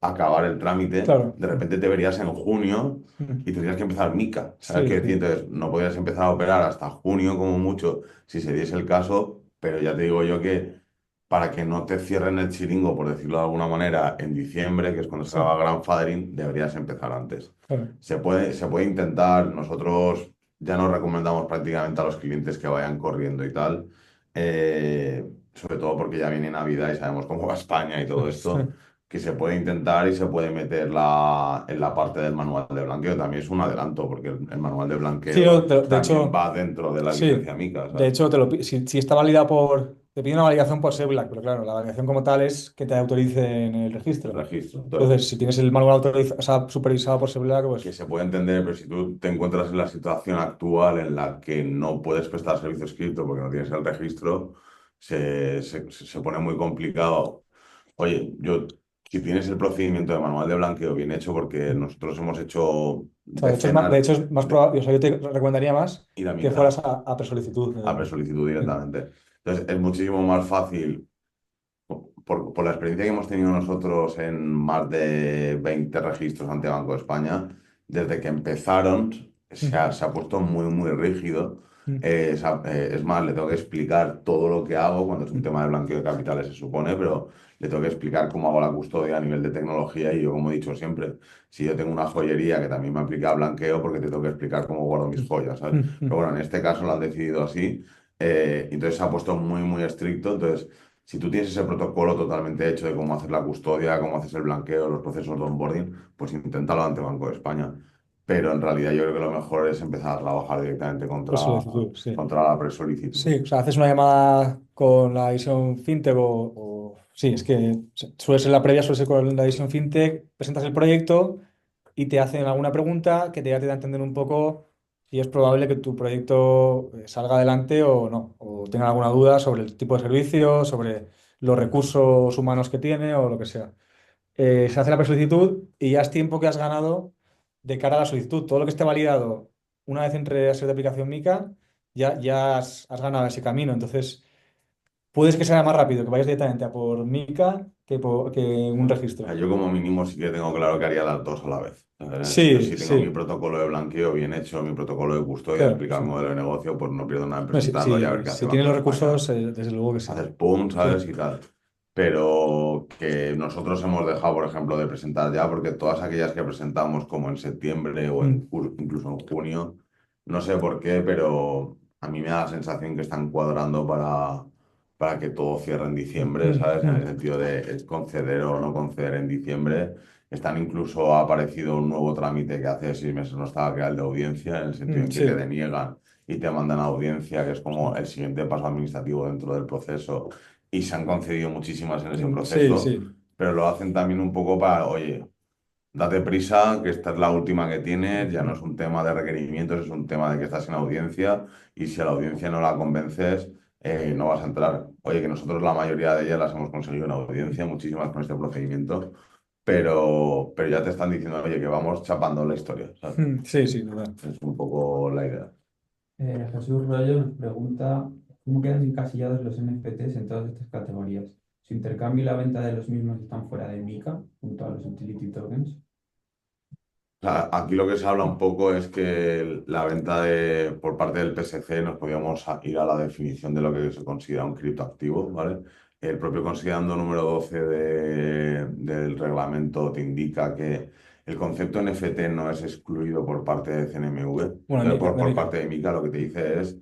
acabar el trámite, Claro. de repente te verías en junio y tendrías que empezar mica, ¿sabes Sí, qué sí. decir? Entonces, no podrías empezar a operar hasta junio como mucho, si se diese el caso, pero ya te digo yo que para que no te cierren el chiringo, por decirlo de alguna manera, en diciembre, que es cuando se Sí, acaba grandfathering, deberías empezar antes. claro. Se puede intentar, nosotros ya nos recomendamos prácticamente a los clientes que vayan corriendo y tal, sobre todo porque ya viene Navidad y sabemos cómo va España y todo esto, que se puede intentar y se puede meter en la parte del manual de blanqueo. También es un adelanto, porque el manual de Sí, no, blanqueo de también hecho, va dentro de la sí. licencia MiCA, De ¿sabes? hecho, si está válida te pide una validación por SEBLAC, pero claro, la validación como tal es que te autorice en el El registro. registro. Entonces, Entonces, si tienes el manual autorizado, o sea, supervisado por SEBLAC, que pues se puede entender, pero si tú te encuentras en la situación actual en la que no puedes prestar servicio escrito porque no tienes el registro, se pone muy complicado. Oye, si tienes el procedimiento de manual de blanqueo bien hecho, porque nosotros hemos hecho o sea, de decenas hecho es más de probable, o sea, yo te recomendaría más ir a que mitad fueras a presolicitud. a presolicitud directamente. Entonces, es muchísimo más fácil por la experiencia que hemos tenido nosotros en más de 20 registros ante Banco de España, desde que empezaron se ha puesto muy, muy rígido. Es más, le tengo que explicar todo lo que hago cuando es un tema de blanqueo de capitales, se supone, pero le tengo que explicar cómo hago la custodia a nivel de tecnología y yo, como he dicho siempre, si yo tengo una joyería que también me aplica blanqueo, porque te tengo que explicar cómo guardo mis joyas, ¿sabes? Pero bueno, en este caso lo han decidido así, entonces se ha puesto muy, muy estricto, entonces... Si tú tienes ese protocolo totalmente hecho de cómo hacer la custodia, cómo haces el blanqueo, los procesos de onboarding, pues inténtalo ante Banco de España. Pero en realidad yo creo que lo mejor es empezar a trabajar directamente Presolicitud, sí. contra la presolicitud. Sí, o sea, haces una llamada con la división FinTech sí, es que suele ser la previa, suele ser con la división FinTech, presentas el proyecto y te hacen alguna pregunta que ya te da a entender un poco si es probable que tu proyecto salga adelante o no, o tengan alguna duda sobre el tipo de servicio, sobre los recursos humanos que tiene o lo que sea. Se hace la presolicitud y ya es tiempo que has ganado de cara a la solicitud. Todo lo que esté validado una vez entre a ser de aplicación MiCA, ya has ganado ese camino. Entonces, puedes que sea más rápido que vayas directamente a por MiCA que un O sea, registro. yo como mínimo sí que tengo claro que haría las dos a la vez. Yo Sí, si tengo mi sí, protocolo de blanqueo bien hecho, mi protocolo de custodia, claro, explicar sí. el modelo de negocio, pues no pierdo nada en No, presentarlo y a ver qué hace si tienes Banco los de España. recursos, desde luego que sí. Haces pum, ¿sabes? Sí. Y tal. Pero que nosotros hemos dejado, por ejemplo, de presentar ya, porque todas aquellas que presentamos como en septiembre o Mm. incluso en junio, no sé por qué, pero a mí me da la sensación que están cuadrando para que todo cierre en diciembre, Mm, ¿sabes? En el mm. sentido de conceder o no conceder en diciembre. Ha aparecido un nuevo trámite que hace 6 meses no estaba, que era el de audiencia, en el sentido en que te Sí, deniegan y te mandan a audiencia, que es como el siguiente paso administrativo dentro del proceso, y se han concedido muchísimas en ese sí, proceso, sí. pero lo hacen también un poco para, oye, date prisa, que esta es la última que tienes, ya no es un tema de requerimientos, es un tema de que estás en audiencia y si a la audiencia no la convences, no vas a entrar. Oye, que nosotros la mayoría de ellas las hemos conseguido en audiencia, muchísimas con este procedimiento, pero ya te están diciendo, oye, que vamos chapando la historia, ¿sabes? Sí, sí, total. Es un poco la idea. Jesús Rollo nos pregunta cómo quedan encasillados los NFTs en todas estas categorías. ¿Su intercambio y la venta de los mismos están fuera de MiCA, junto a los utility tokens? O sea, aquí lo que se habla un poco es que la venta por parte del PSC nos podíamos ir a la definición de lo que se considera un criptoactivo, ¿vale? El propio considerando número 12 del reglamento te indica que el concepto NFT no es excluido por parte de CNMV, Bueno, de por MiCA. parte de MiCA, lo que te dice es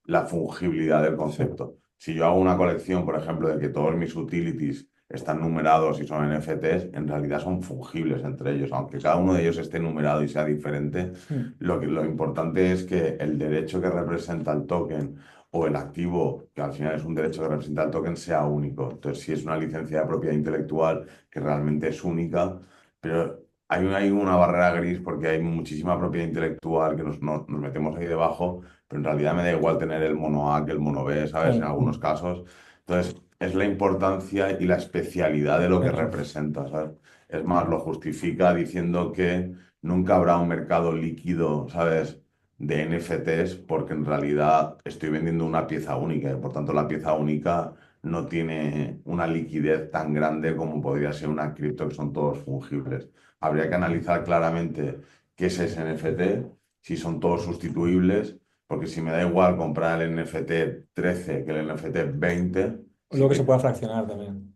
la fungibilidad del Sí. concepto. Si yo hago una colección, por ejemplo, de que todos mis utilities están numerados y son NFTs, en realidad son fungibles entre ellos. Aunque cada uno de ellos esté numerado y sea diferente, Mm. lo importante es que el derecho que representa el token o el activo, que al final es un derecho que representa el token, sea único. Entonces, si es una licencia de propiedad intelectual que realmente es única, pero hay una barrera gris porque hay muchísima propiedad intelectual que nos metemos ahí debajo, pero en realidad me da igual tener el mono A que el mono B, ¿sabes? En Claro. algunos casos. Entonces, es la importancia y la especialidad de lo que Eso es. representa, ¿sabes? Es más, lo justifica diciendo que nunca habrá un mercado líquido, ¿sabes? De NFTs, porque en realidad estoy vendiendo una pieza única y por tanto la pieza única no tiene una liquidez tan grande como podría ser una cripto, que son todos fungibles. Habría que analizar claramente qué es ese NFT, si son todos sustituibles, porque si me da igual comprar el NFT 13 que el NFT 20, sí Luego que se que... pueda fraccionar también.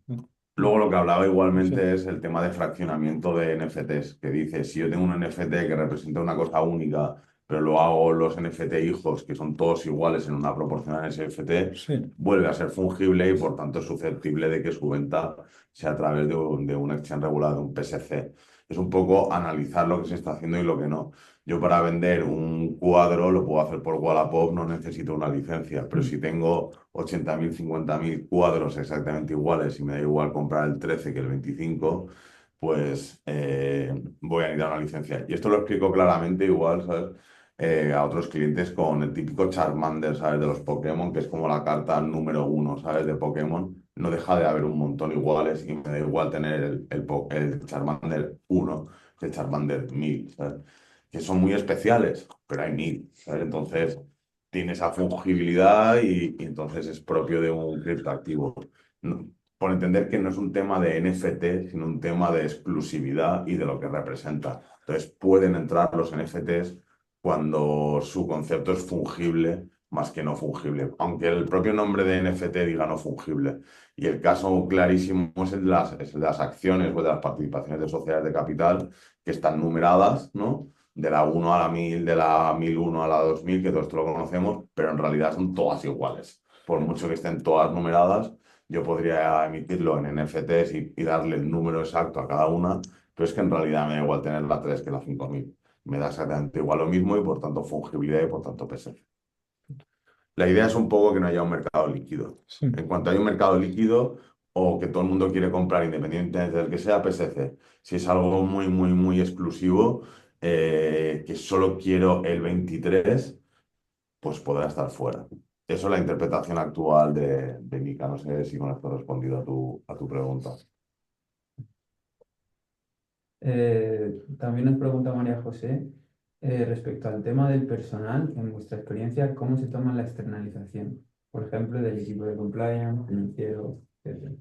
Luego lo que hablaba Sí, igualmente es el tema de fraccionamiento de NFTs, que dice, si yo tengo un NFT que representa una cosa única, pero lo hago los NFT hijos, que son todos iguales en una proporción a ese NFT, sí, vuelve a ser fungible y por tanto es susceptible de que su venta sea a través de un exchange regulado, de un PSC. Es un poco analizar lo que se está haciendo y lo que no. Yo para vender un cuadro lo puedo hacer por Wallapop, no necesito una licencia, pero si tengo 80.000, 50.000 cuadros exactamente iguales y me da igual comprar el 13 que el 25, pues voy a necesitar una licencia. Y esto lo explico claramente igual, ¿sabes? A otros clientes con el típico Charmander, ¿sabes? De los Pokémon, que es como la carta número uno, ¿sabes? De Pokémon. No deja de haber un montón iguales y me da igual tener el Charmander uno que el Charmander 1000, ¿sabes? Que son muy especiales, pero hay 1000, ¿sabes? Entonces tiene esa fungibilidad y entonces es propio de un criptoactivo. Por entender que no es un tema de NFT, sino un tema de exclusividad y de lo que representa. Entonces pueden entrar los NFTs cuando su concepto es fungible más que no fungible, aunque el propio nombre de NFT diga no fungible. Y el caso clarísimo es el de las acciones o de las participaciones de sociedades de capital que están numeradas, ¿no? De la 1 a la 1000, de la 1001 a la 2000, que todo esto lo conocemos, pero en realidad son todas iguales. Por mucho que estén todas numeradas, yo podría emitirlo en NFTs y darle el número exacto a cada una, pero es que en realidad me da igual tener la 3 que la 5000. Me da exactamente igual lo mismo y por tanto fungibilidad y por tanto PSC. La idea es un poco que no haya un mercado líquido. sí. En cuanto hay un mercado líquido o que todo el mundo quiere comprar independientemente del que sea, PSC. Si es algo muy, muy, muy exclusivo, que solo quiero el 23, pues podrá estar fuera. Eso es la interpretación actual de Mika. No sé si con esto he respondido a tu pregunta. También nos pregunta María José, respecto al tema del personal, en vuestra experiencia, ¿cómo se toma la externalización? Por ejemplo, del equipo de compliance, financiero, etcétera.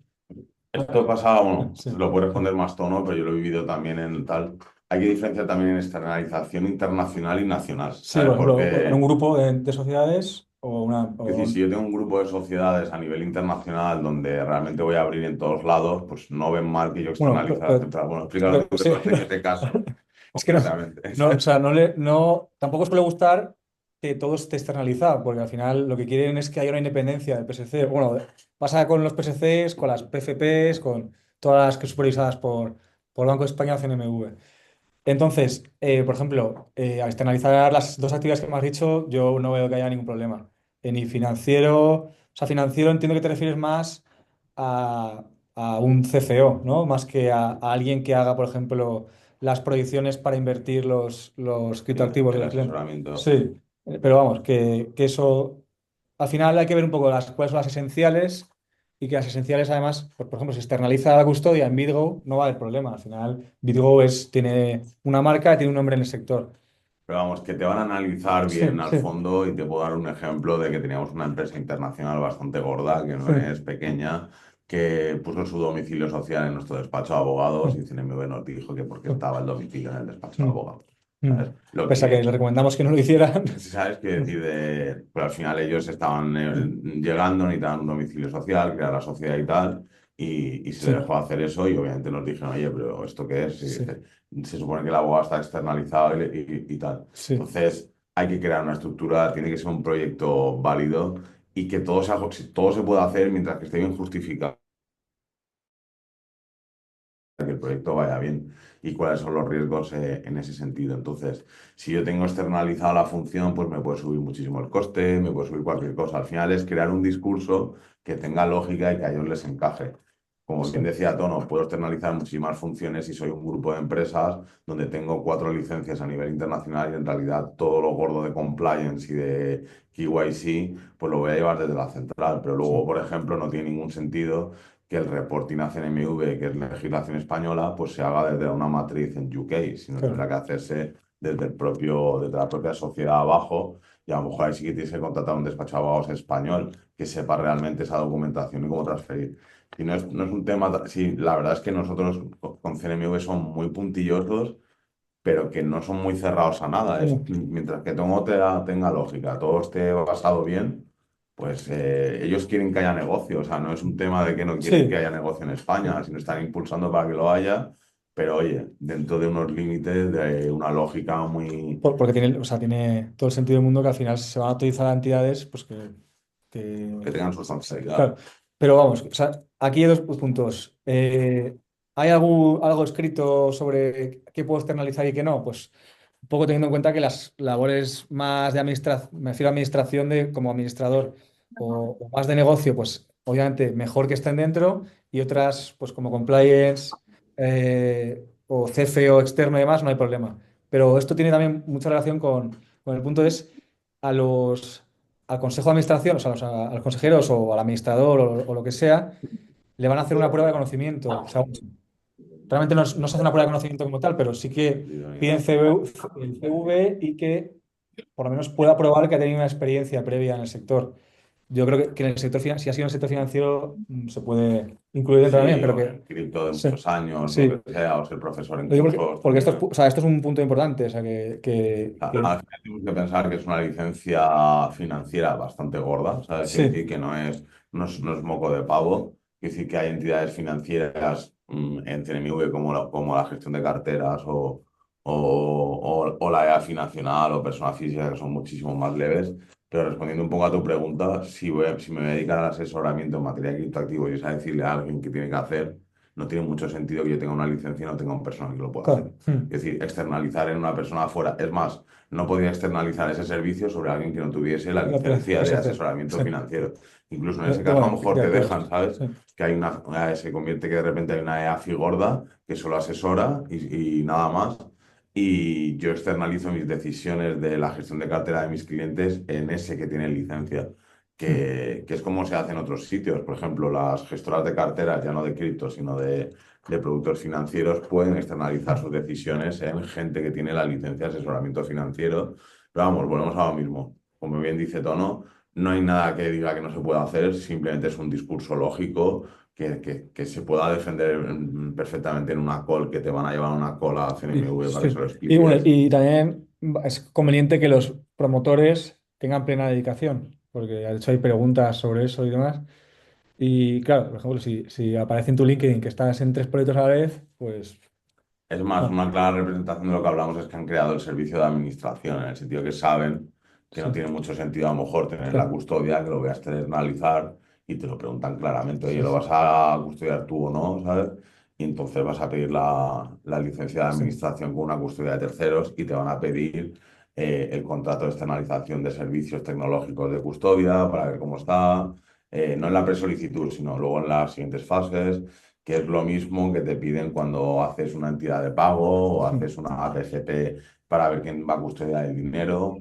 Esto pasa, bueno, Sí, lo puedo responder más tono, pero yo lo he vivido también en tal. Hay que diferenciar también en externalización internacional y nacional, sí, por ¿sabes? ejemplo, en un Porque, grupo de sociedades o una... es decir, si yo tengo un grupo de sociedades a nivel internacional donde realmente voy a abrir en todos lados, pues no ven mal que yo Bueno, externalice la central. Bueno, explícalo tú que sí, tú has tenido este caso es que no, concretamente. no, o sea, tampoco os puede gustar que todo esté externalizado, porque al final lo que quieren es que haya una independencia del PSC. Bueno, pasa con los PSCs, con las PFPs, con todas las que supervisadas por Banco de España o CNMV. Entonces, por ejemplo, al externalizar las dos actividades que me has dicho, yo no veo que haya ningún problema. Ni financiero, o sea, financiero entiendo que te refieres más a, a un CFO, ¿no? Más que a alguien que haga, por ejemplo, las proyecciones para invertir los Sí, criptoactivos de el los clientes. asesoramiento. Sí, pero vamos, que eso, al final hay que ver un poco cuáles son las esenciales y que las esenciales, además, pues, por ejemplo, si externaliza la custodia en BitGo, no va a haber problema. Al final, BitGo tiene una marca, tiene un nombre en el sector. Pero vamos, que te van a analizar Sí, bien al sí, fondo y te puedo dar un ejemplo de que teníamos una empresa internacional bastante gorda, que no sí, es pequeña, que puso su domicilio social en nuestro despacho de abogados y CNMV nos dijo que porque estaba el domicilio en el despacho de abogados. ¿Sabes? Lo Pese a que que, le recomendamos que no lo hicieran. ¿sabes qué decir? Pero al final ellos estaban llegando, necesitaban un domicilio social, crear la sociedad y tal, y se Sí, le dejó hacer eso y obviamente nos dijeron, oye, pero ¿esto qué es? Y sí, dice, se supone que el abogado está externalizado y tal. sí. Entonces hay que crear una estructura, tiene que ser un proyecto válido y que todo se pueda hacer mientras que esté bien justificado, que el proyecto vaya bien y cuáles son los riesgos en ese sentido. Entonces, si yo tengo externalizada la función, pues me puede subir muchísimo el coste, me puede subir cualquier cosa. Al final es crear un discurso que tenga lógica y que a ellos les encaje. Como Sí. bien decía Tono, puedo externalizar muchísimas funciones si soy un grupo de empresas donde tengo 4 licencias a nivel internacional y en realidad todo lo gordo de compliance y de KYC, pues lo voy a llevar desde la central. Pero luego, Sí. por ejemplo, no tiene ningún sentido que el reporting a CNMV, que es legislación española, pues se haga desde una matriz en UK, sino Claro. tendrá que hacerse desde la propia sociedad abajo, y a lo mejor ahí sí que tienes que contratar un despacho de abogados español que sepa realmente esa documentación y cómo transferir. Y no es un tema, sí, la verdad es que nosotros con CNMV son muy puntillosos, pero que no son muy cerrados a nada. Mientras que todo tenga lógica, todo esté basado bien, pues ellos quieren que haya negocio. O sea, no es un tema de que no quieren que Sí, haya negocio en España, sino están impulsando para que lo haya, pero oye, dentro de unos límites, de una lógica muy... porque tiene, o sea, tiene todo el sentido del mundo que al final se van a utilizar entidades pues que que- tengan sustancialidad. claro. Pero vamos, o sea, aquí hay dos puntos. ¿Hay algo escrito sobre qué puedo externalizar y qué no? Pues un poco teniendo en cuenta que las labores más de administración, me refiero a administración como administrador o más de negocio, pues obviamente mejor que estén dentro y otras, pues como compliance o CFO externo y demás, no hay problema. Pero esto tiene también mucha relación con el punto es a los, al consejo de administración, o sea, a los consejeros o al administrador o lo que sea, le van a hacer una prueba de conocimiento. O sea, realmente no se hace una prueba de conocimiento como tal, pero sí que piden el CV y que por lo menos pueda probar que ha tenido una experiencia previa en el sector. Yo creo que en el sector si ha sido en el sector financiero, se puede incluir dentro también, Sí, pero o en que el cripto de sí, muchos años, lo sí. que sea, o ser profesor en Lo digo cursos porque esto es, también. o sea, esto es un punto importante. O sea, Al final tenemos que pensar que es una licencia financiera bastante gorda, ¿sabes? Quiere decir sí, que no es moco de pavo. Quiere decir que hay entidades financieras en CNMV como la gestión de carteras o la EAFI nacional o persona física que son muchísimo más leves. Pero respondiendo un poco a tu pregunta, si me voy a dedicar al asesoramiento en materia de criptoactivos y es a decirle a alguien qué tiene que hacer, no tiene mucho sentido que yo tenga una licencia y no tenga un personal que lo pueda hacer. claro. Es decir, externalizar en una persona afuera. Es más, no podía externalizar ese servicio sobre alguien que no tuviese la licencia de Exacto. asesoramiento Sí. financiero. Incluso en ese caso, a lo Bueno, mejor de te acuerdo. dejan, ¿sabes? Sí. Que se convierte que de repente hay una EAFI gorda que solo asesora y nada más. Y yo externalizo mis decisiones de la gestión de cartera de mis clientes en ese que tiene licencia. Que es como se hace en otros sitios. Por ejemplo, las gestoras de carteras, ya no de cripto, sino de productos financieros, pueden externalizar sus decisiones en gente que tiene la licencia de asesoramiento financiero. Pero vamos, volvemos a lo mismo. Como bien dice Tono, no hay nada que diga que no se pueda hacer, simplemente es un discurso lógico que se pueda defender perfectamente en una call, que te van a llevar a una call a CNMV para que Sí. se lo Y bueno, expliques. y también es conveniente que los promotores tengan plena dedicación, porque de hecho hay preguntas sobre eso y demás. Y claro, por ejemplo, si aparece en tu LinkedIn que estás en 3 proyectos a la vez, pues Es más, no, una clara representación de lo que hablamos es que han creado el servicio de administración, en el sentido que saben que no sí, tiene mucho sentido a lo mejor tener la claro, custodia, que lo veas externalizar y te lo preguntan claramente, oye, sí, ¿lo sí, vas a custodiar tú o no? ¿Sabes? Y entonces vas a pedir la licencia de sí, administración con una custodia de terceros y te van a pedir el contrato de externalización de servicios tecnológicos de custodia para ver cómo está, no en la presolicitud, sino luego en las siguientes fases, que es lo mismo que te piden cuando haces una entidad de pago o haces una ATCP para ver quién va a custodiar el dinero,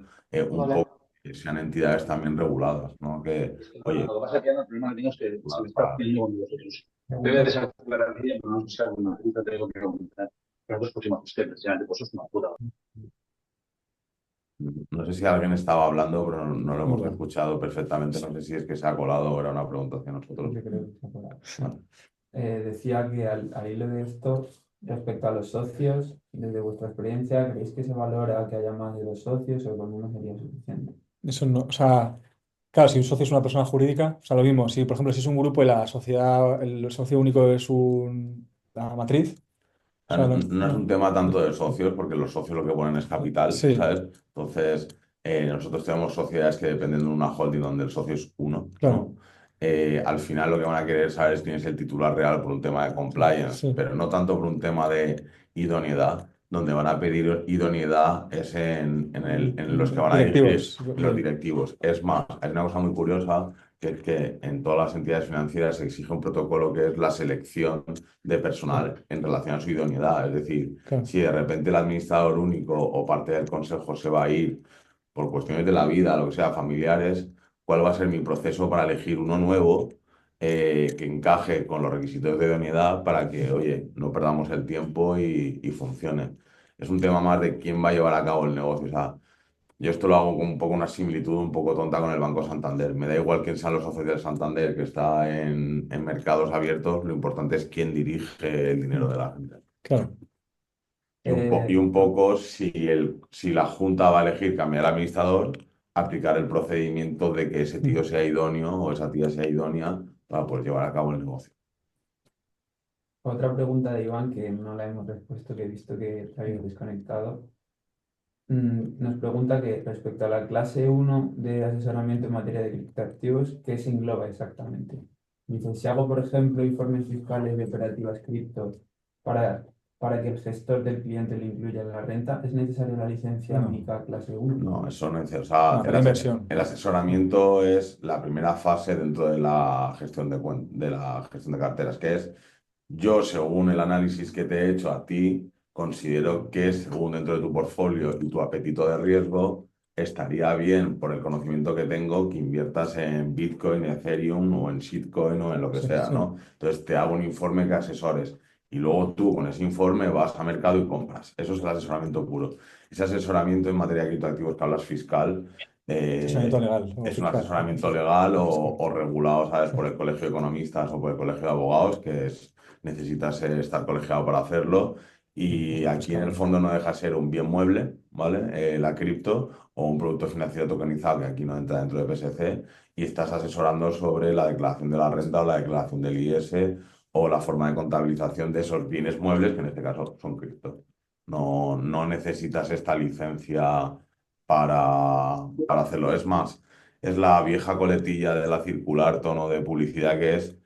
un Vale. poco que sean entidades también reguladas, ¿no? Que, Es que, oye, lo que pasa es que el problema que tengo es que se me está para- pidiendo con vosotros. Voy a desactivar la vida, pero no sé si alguna ruta tengo que aumentar. Las dos próximas ustedes, ya, pues eso es una puta. no sé si alguien estaba hablando, pero no lo hemos igual. escuchado perfectamente. No sé si es que se ha colado o era una pregunta hacia nosotros. Yo creo que está por ahí. Vale. Decía que al hilo de esto, respecto a los socios, desde vuestra experiencia, ¿creéis que se valora que haya más de 2 socios o con uno sería suficiente? Eso no, o sea, claro, si un socio es una persona jurídica, o sea, lo mismo, si por ejemplo si es un grupo y la sociedad, el socio único es la matriz, o Sea, sea, no, no, no es un tema tanto de socios, porque los socios lo que ponen es capital, sí, ¿sabes? Entonces, nosotros tenemos sociedades que dependen de una holding donde el socio es uno, claro, ¿no? Al final lo que van a querer saber es quién es el titular real por un tema de compliance, sí, pero no tanto por un tema de idoneidad. Donde van a pedir idoneidad es en los que van a dirigir, directivos, en los directivos. Es más, hay una cosa muy curiosa, que es que en todas las entidades financieras se exige un protocolo que es la selección de personal en relación a su idoneidad. Es decir, claro, si de repente el administrador único o parte del consejo se va a ir por cuestiones de la vida, lo que sea, familiares, ¿cuál va a ser mi proceso para elegir uno nuevo? que encaje con los requisitos de idoneidad para que, oye, no perdamos el tiempo y funcione. Es un tema más de quién va a llevar a cabo el negocio. O sea, yo esto lo hago con un poco una similitud un poco tonta con el Banco Santander. Me da igual quién sean los socios del Santander que está en mercados abiertos, lo importante es quién dirige el dinero de la gente. Claro. Y un poco si la Junta va a elegir cambiar al administrador, aplicar el procedimiento de que ese tío sea idóneo o esa tía sea idónea para poder llevar a cabo el negocio. Otra pregunta de Iván que no la hemos respuesto, que he visto que te habías desconectado. Nos pregunta que respecto a la clase 1 de asesoramiento en materia de criptoactivos, ¿qué se engloba exactamente? Dice, si hago, por ejemplo, informes fiscales de operativas cripto para, para que el gestor del cliente lo incluya en la renta, ¿es necesaria la licencia No. única clase 1? No, eso no es necesario. O sea, No, para inversión. el asesoramiento es la primera fase dentro de la gestión de la gestión de carteras, que es yo, según el análisis que te he hecho a ti, considero que según dentro de tu portfolio y tu apetito de riesgo, estaría bien, por el conocimiento que tengo, que inviertas en Bitcoin, Ethereum o en shitcoin o en lo que Sí, sea, sí. ¿no? Entonces te hago un informe que asesores y luego tú con ese informe vas a mercado y compras. Eso es el asesoramiento puro. Ese asesoramiento en materia de criptoactivos que hablas fiscal, Asesoramiento eh, legal o es un fiscal. asesoramiento legal Fiscal. o regulado, ¿sabes? Sí. Por el Colegio de Economistas o por el Colegio de Abogados, que es necesitas estar colegiado para hacerlo. Y aquí en el Fiscal. fondo no deja de ser un bien mueble, ¿vale? La cripto o un producto financiero tokenizado que aquí no entra dentro de PSC y estás asesorando sobre la declaración de la renta o la declaración del IS o la forma de contabilización de esos bienes muebles, que en este caso son cripto. No, no necesitas esta licencia para hacerlo. Es más, es la vieja coletilla de la circular tono de publicidad que es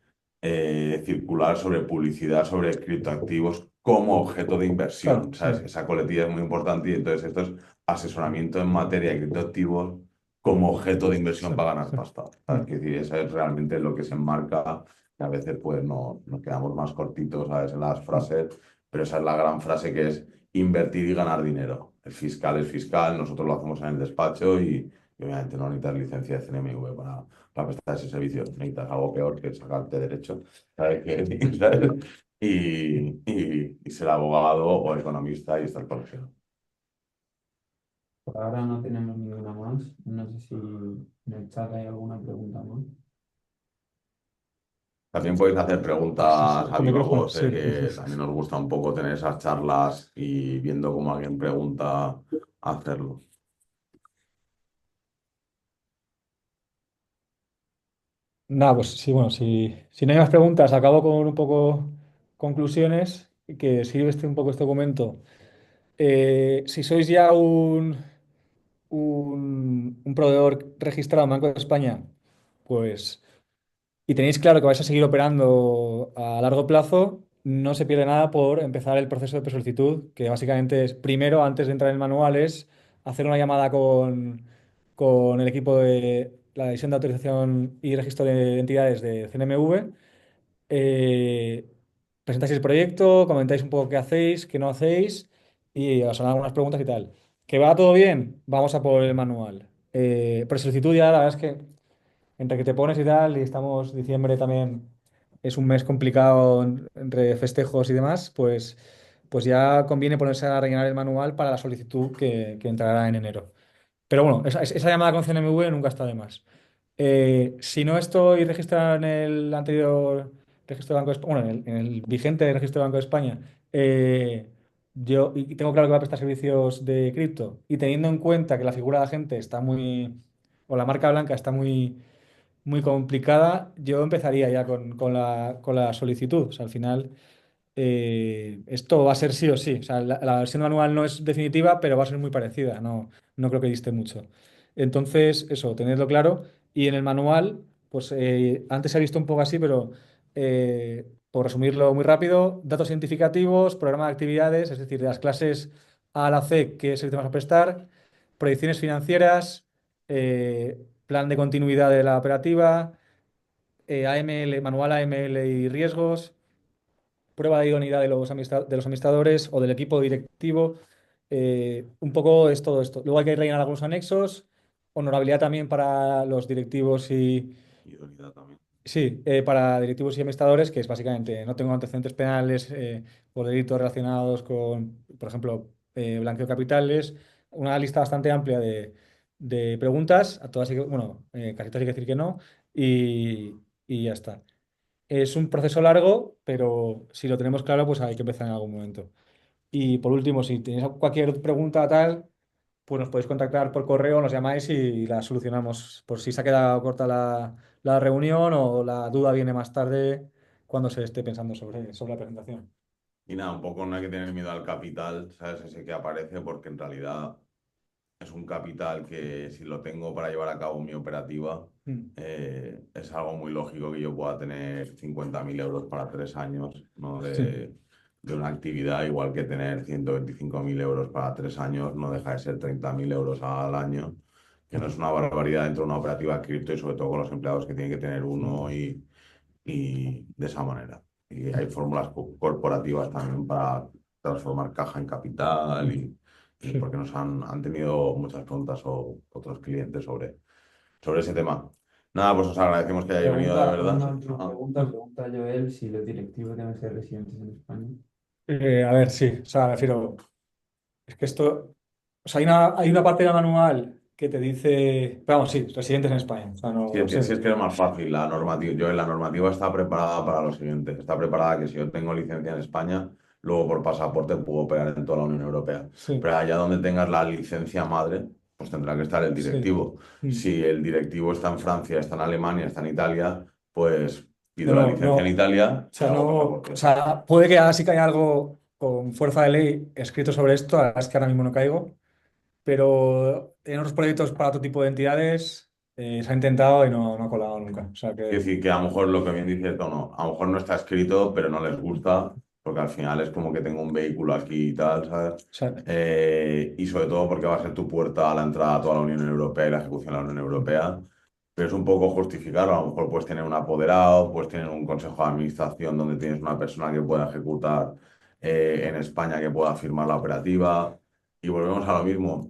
circular sobre publicidad sobre criptoactivos como objeto de inversión, Claro, sí. ¿sabes? Esa coletilla es muy importante y entonces esto es asesoramiento en materia de criptoactivos como objeto de Sí, inversión para ganar sí. pasta, ¿sabes? Es decir, eso es realmente lo que se enmarca, que a veces pues no, nos quedamos más cortitos, ¿sabes? En las frases, pero esa es la gran frase que es invertir y ganar dinero. El fiscal es fiscal, nosotros lo hacemos en el despacho y obviamente no necesitas licencia de CNMV para prestar ese servicio. Necesitas algo peor que sacarte derecho, ¿sabes? ¿Sabes? Y ser abogado o economista y estar colegiado. Por ahora no tenemos ninguna más. No sé si en el chat hay alguna pregunta más. También podéis hacer preguntas a Con viva micrófono, voz, sí. que también nos gusta un poco tener esas charlas y viendo cómo alguien pregunta, hacerlo. Nada, pues sí, bueno, si no hay más preguntas, acabo con un poco conclusiones que sirve un poco este documento. Si sois ya un proveedor registrado en Banco de España, pues y tenéis claro que vais a seguir operando a largo plazo, no se pierde nada por empezar el proceso de presolicitud, que básicamente es primero, antes de entrar en el manual, es hacer una llamada con el equipo de la División de Autorización y Registro de Entidades de CNMV. eh, Presentáis el proyecto, comentáis un poco qué hacéis, qué no hacéis y os harán algunas preguntas y tal. ¿Que va todo bien? Vamos a por el manual. Presolicitud ya, la verdad es que entre que te pones y tal, y estamos, diciembre también es un mes complicado entre festejos y demás, pues ya conviene ponerse a rellenar el manual para la solicitud que entrará en enero. Pero bueno, esa llamada con CNMV nunca está de más. Si no estoy registrado en el anterior registro de Banco de España, bueno, en el vigente registro de Banco de España, yo y tengo claro que va a prestar servicios de cripto, y teniendo en cuenta que la figura de agente está muy, o la marca blanca está muy complicada, yo empezaría ya con la solicitud. O sea, al final, esto va a ser sí o sí. O sea, la versión manual no es definitiva, pero va a ser muy parecida. No creo que diste mucho. Entonces, eso, tenedlo claro. Y en el manual, pues antes se ha visto un poco así, pero por resumirlo muy rápido, datos identificativos, programa de actividades, es decir, de las clases A a la C, qué servicio vas a prestar, proyecciones financieras, plan de continuidad de la operativa, AML, manual AML y riesgos, prueba de idoneidad de los administradores o del equipo directivo. Un poco es todo esto. Luego hay que rellenar algunos anexos, honorabilidad también para los directivos y, Idoneidad también. Sí, para directivos y administradores, que es básicamente no tengo antecedentes penales por delitos relacionados con, por ejemplo, blanqueo de capitales, una lista bastante amplia de preguntas, a todas, bueno, casi todas hay que decir que no, y ya está. Es un proceso largo, pero si lo tenemos claro, pues hay que empezar en algún momento. Y por último, si tenéis cualquier pregunta tal, pues nos podéis contactar por correo, nos llamáis y la solucionamos. Por si se ha quedado corta la reunión o la duda viene más tarde cuando se esté pensando sobre la presentación. Y nada, un poco no hay que tener miedo al capital, ¿sabes? Ese que aparece, porque en realidad es un capital que si lo tengo para llevar a cabo mi operativa, Mm. es algo muy lógico que yo pueda tener 50.000 euros para 3 años, ¿no? Sí, De una actividad, igual que tener 125.000 euros para 3 años, no deja de ser 30.000 euros al año, que no es una barbaridad dentro de una operativa cripto y sobre todo con los empleados que tiene que tener uno y de esa manera. Y hay fórmulas corporativas también para transformar caja en capital y sí. porque han tenido muchas preguntas o otros clientes sobre ese tema. Nada, pues os agradecemos que hayáis venido de verdad. Una última pregunta Joel, si los directivos deben ser residentes en España. A ver, sí, o sea, me refiero, es que esto, o sea, hay una parte de la manual que te dice, pero vamos, sí, residentes en España, o sea, Si no es que, si sé. es que es más fácil, la normativa está preparada para lo siguiente. Está preparada que si yo tengo licencia en España, luego por pasaporte puedo operar en toda la Unión Europea. Sí, Pero allá donde tengas la licencia madre, pues tendrá que estar el sí. directivo. Mm. Si el directivo está en Francia, está en Alemania, está en Italia, pues No, pido la no, no. licencia en O Italia y sea, no, hago o pasaporte. sea, puede que ahora sí que haya algo con fuerza de ley escrito sobre esto, la verdad es que ahora mismo no caigo, pero en otros proyectos para otro tipo de entidades se ha intentado y no ha colado nunca. O sea Es que, decir, que a lo mejor lo que bien dice es, no, a lo mejor no está escrito, pero no les gusta, porque al final es como que tengo un vehículo aquí y tal, ¿sabes? o sea, Y sobre todo porque va a ser tu puerta a la entrada a toda la Unión Europea y la ejecución de la Unión Europea. Pero es un poco justificarlo, a lo mejor puedes tener un apoderado, puedes tener un consejo de administración donde tienes una persona que pueda ejecutar en España, que pueda firmar la operativa. Y volvemos a lo mismo.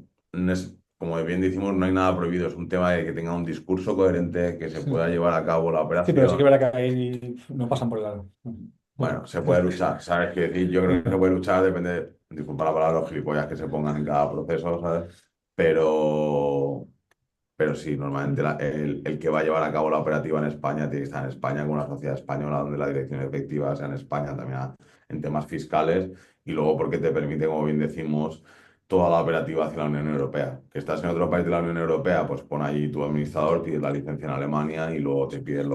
Como bien decimos, no hay nada prohibido, es un tema de que tenga un discurso coherente, que se pueda sí. llevar a cabo la Sí, pero sí que operación. es verdad que ahí no pasan por el lado. Bueno, se puede luchar, ¿sabes? Quiero decir, yo creo que se puede luchar, depende, disculpa la palabra, los gilipollas que se pongan en cada proceso, ¿sabes? Pero, pero sí, normalmente el que va a llevar a cabo la operativa en España tiene que estar en España con una sociedad española donde la dirección efectiva sea en España también en temas fiscales y luego porque te permite, como bien decimos, toda la operativa hacia la Unión Europea. Que estás en otro país de la Unión Europea, pues pon ahí tu administrador, pides la licencia en Alemania y luego te piden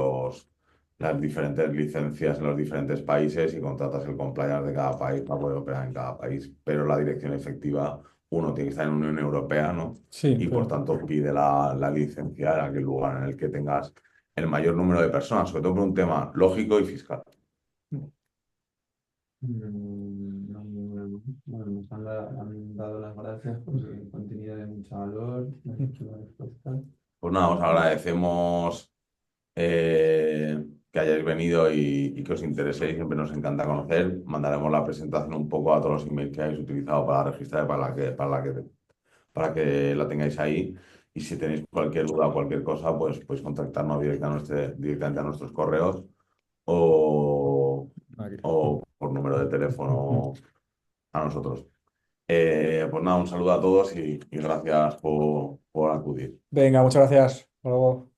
las diferentes licencias en los diferentes países y contratas el compliance de cada país para poder operar en cada país. Pero la dirección efectiva, uno tiene que estar en Unión Europea, ¿no? Sí, Y por pero tanto pide la licencia en aquel lugar en el que tengas el mayor número de personas, sobre todo por un tema lógico y fiscal. No, bueno, han dado las gracias porque el contenido de mucho valor, las respuestas. Pues nada, os agradecemos que hayáis venido y que os intereséis, siempre nos encanta conocer. Mandaremos la presentación un poco a todos los emails que habéis utilizado para registrar, para que la tengáis ahí. Y si tenéis cualquier duda o cualquier cosa, pues podéis contactarnos directamente a nuestros correos o, aquí. o por número de teléfono a nosotros. Pues nada, un saludo a todos y gracias por acudir. Venga, muchas gracias. Hasta luego.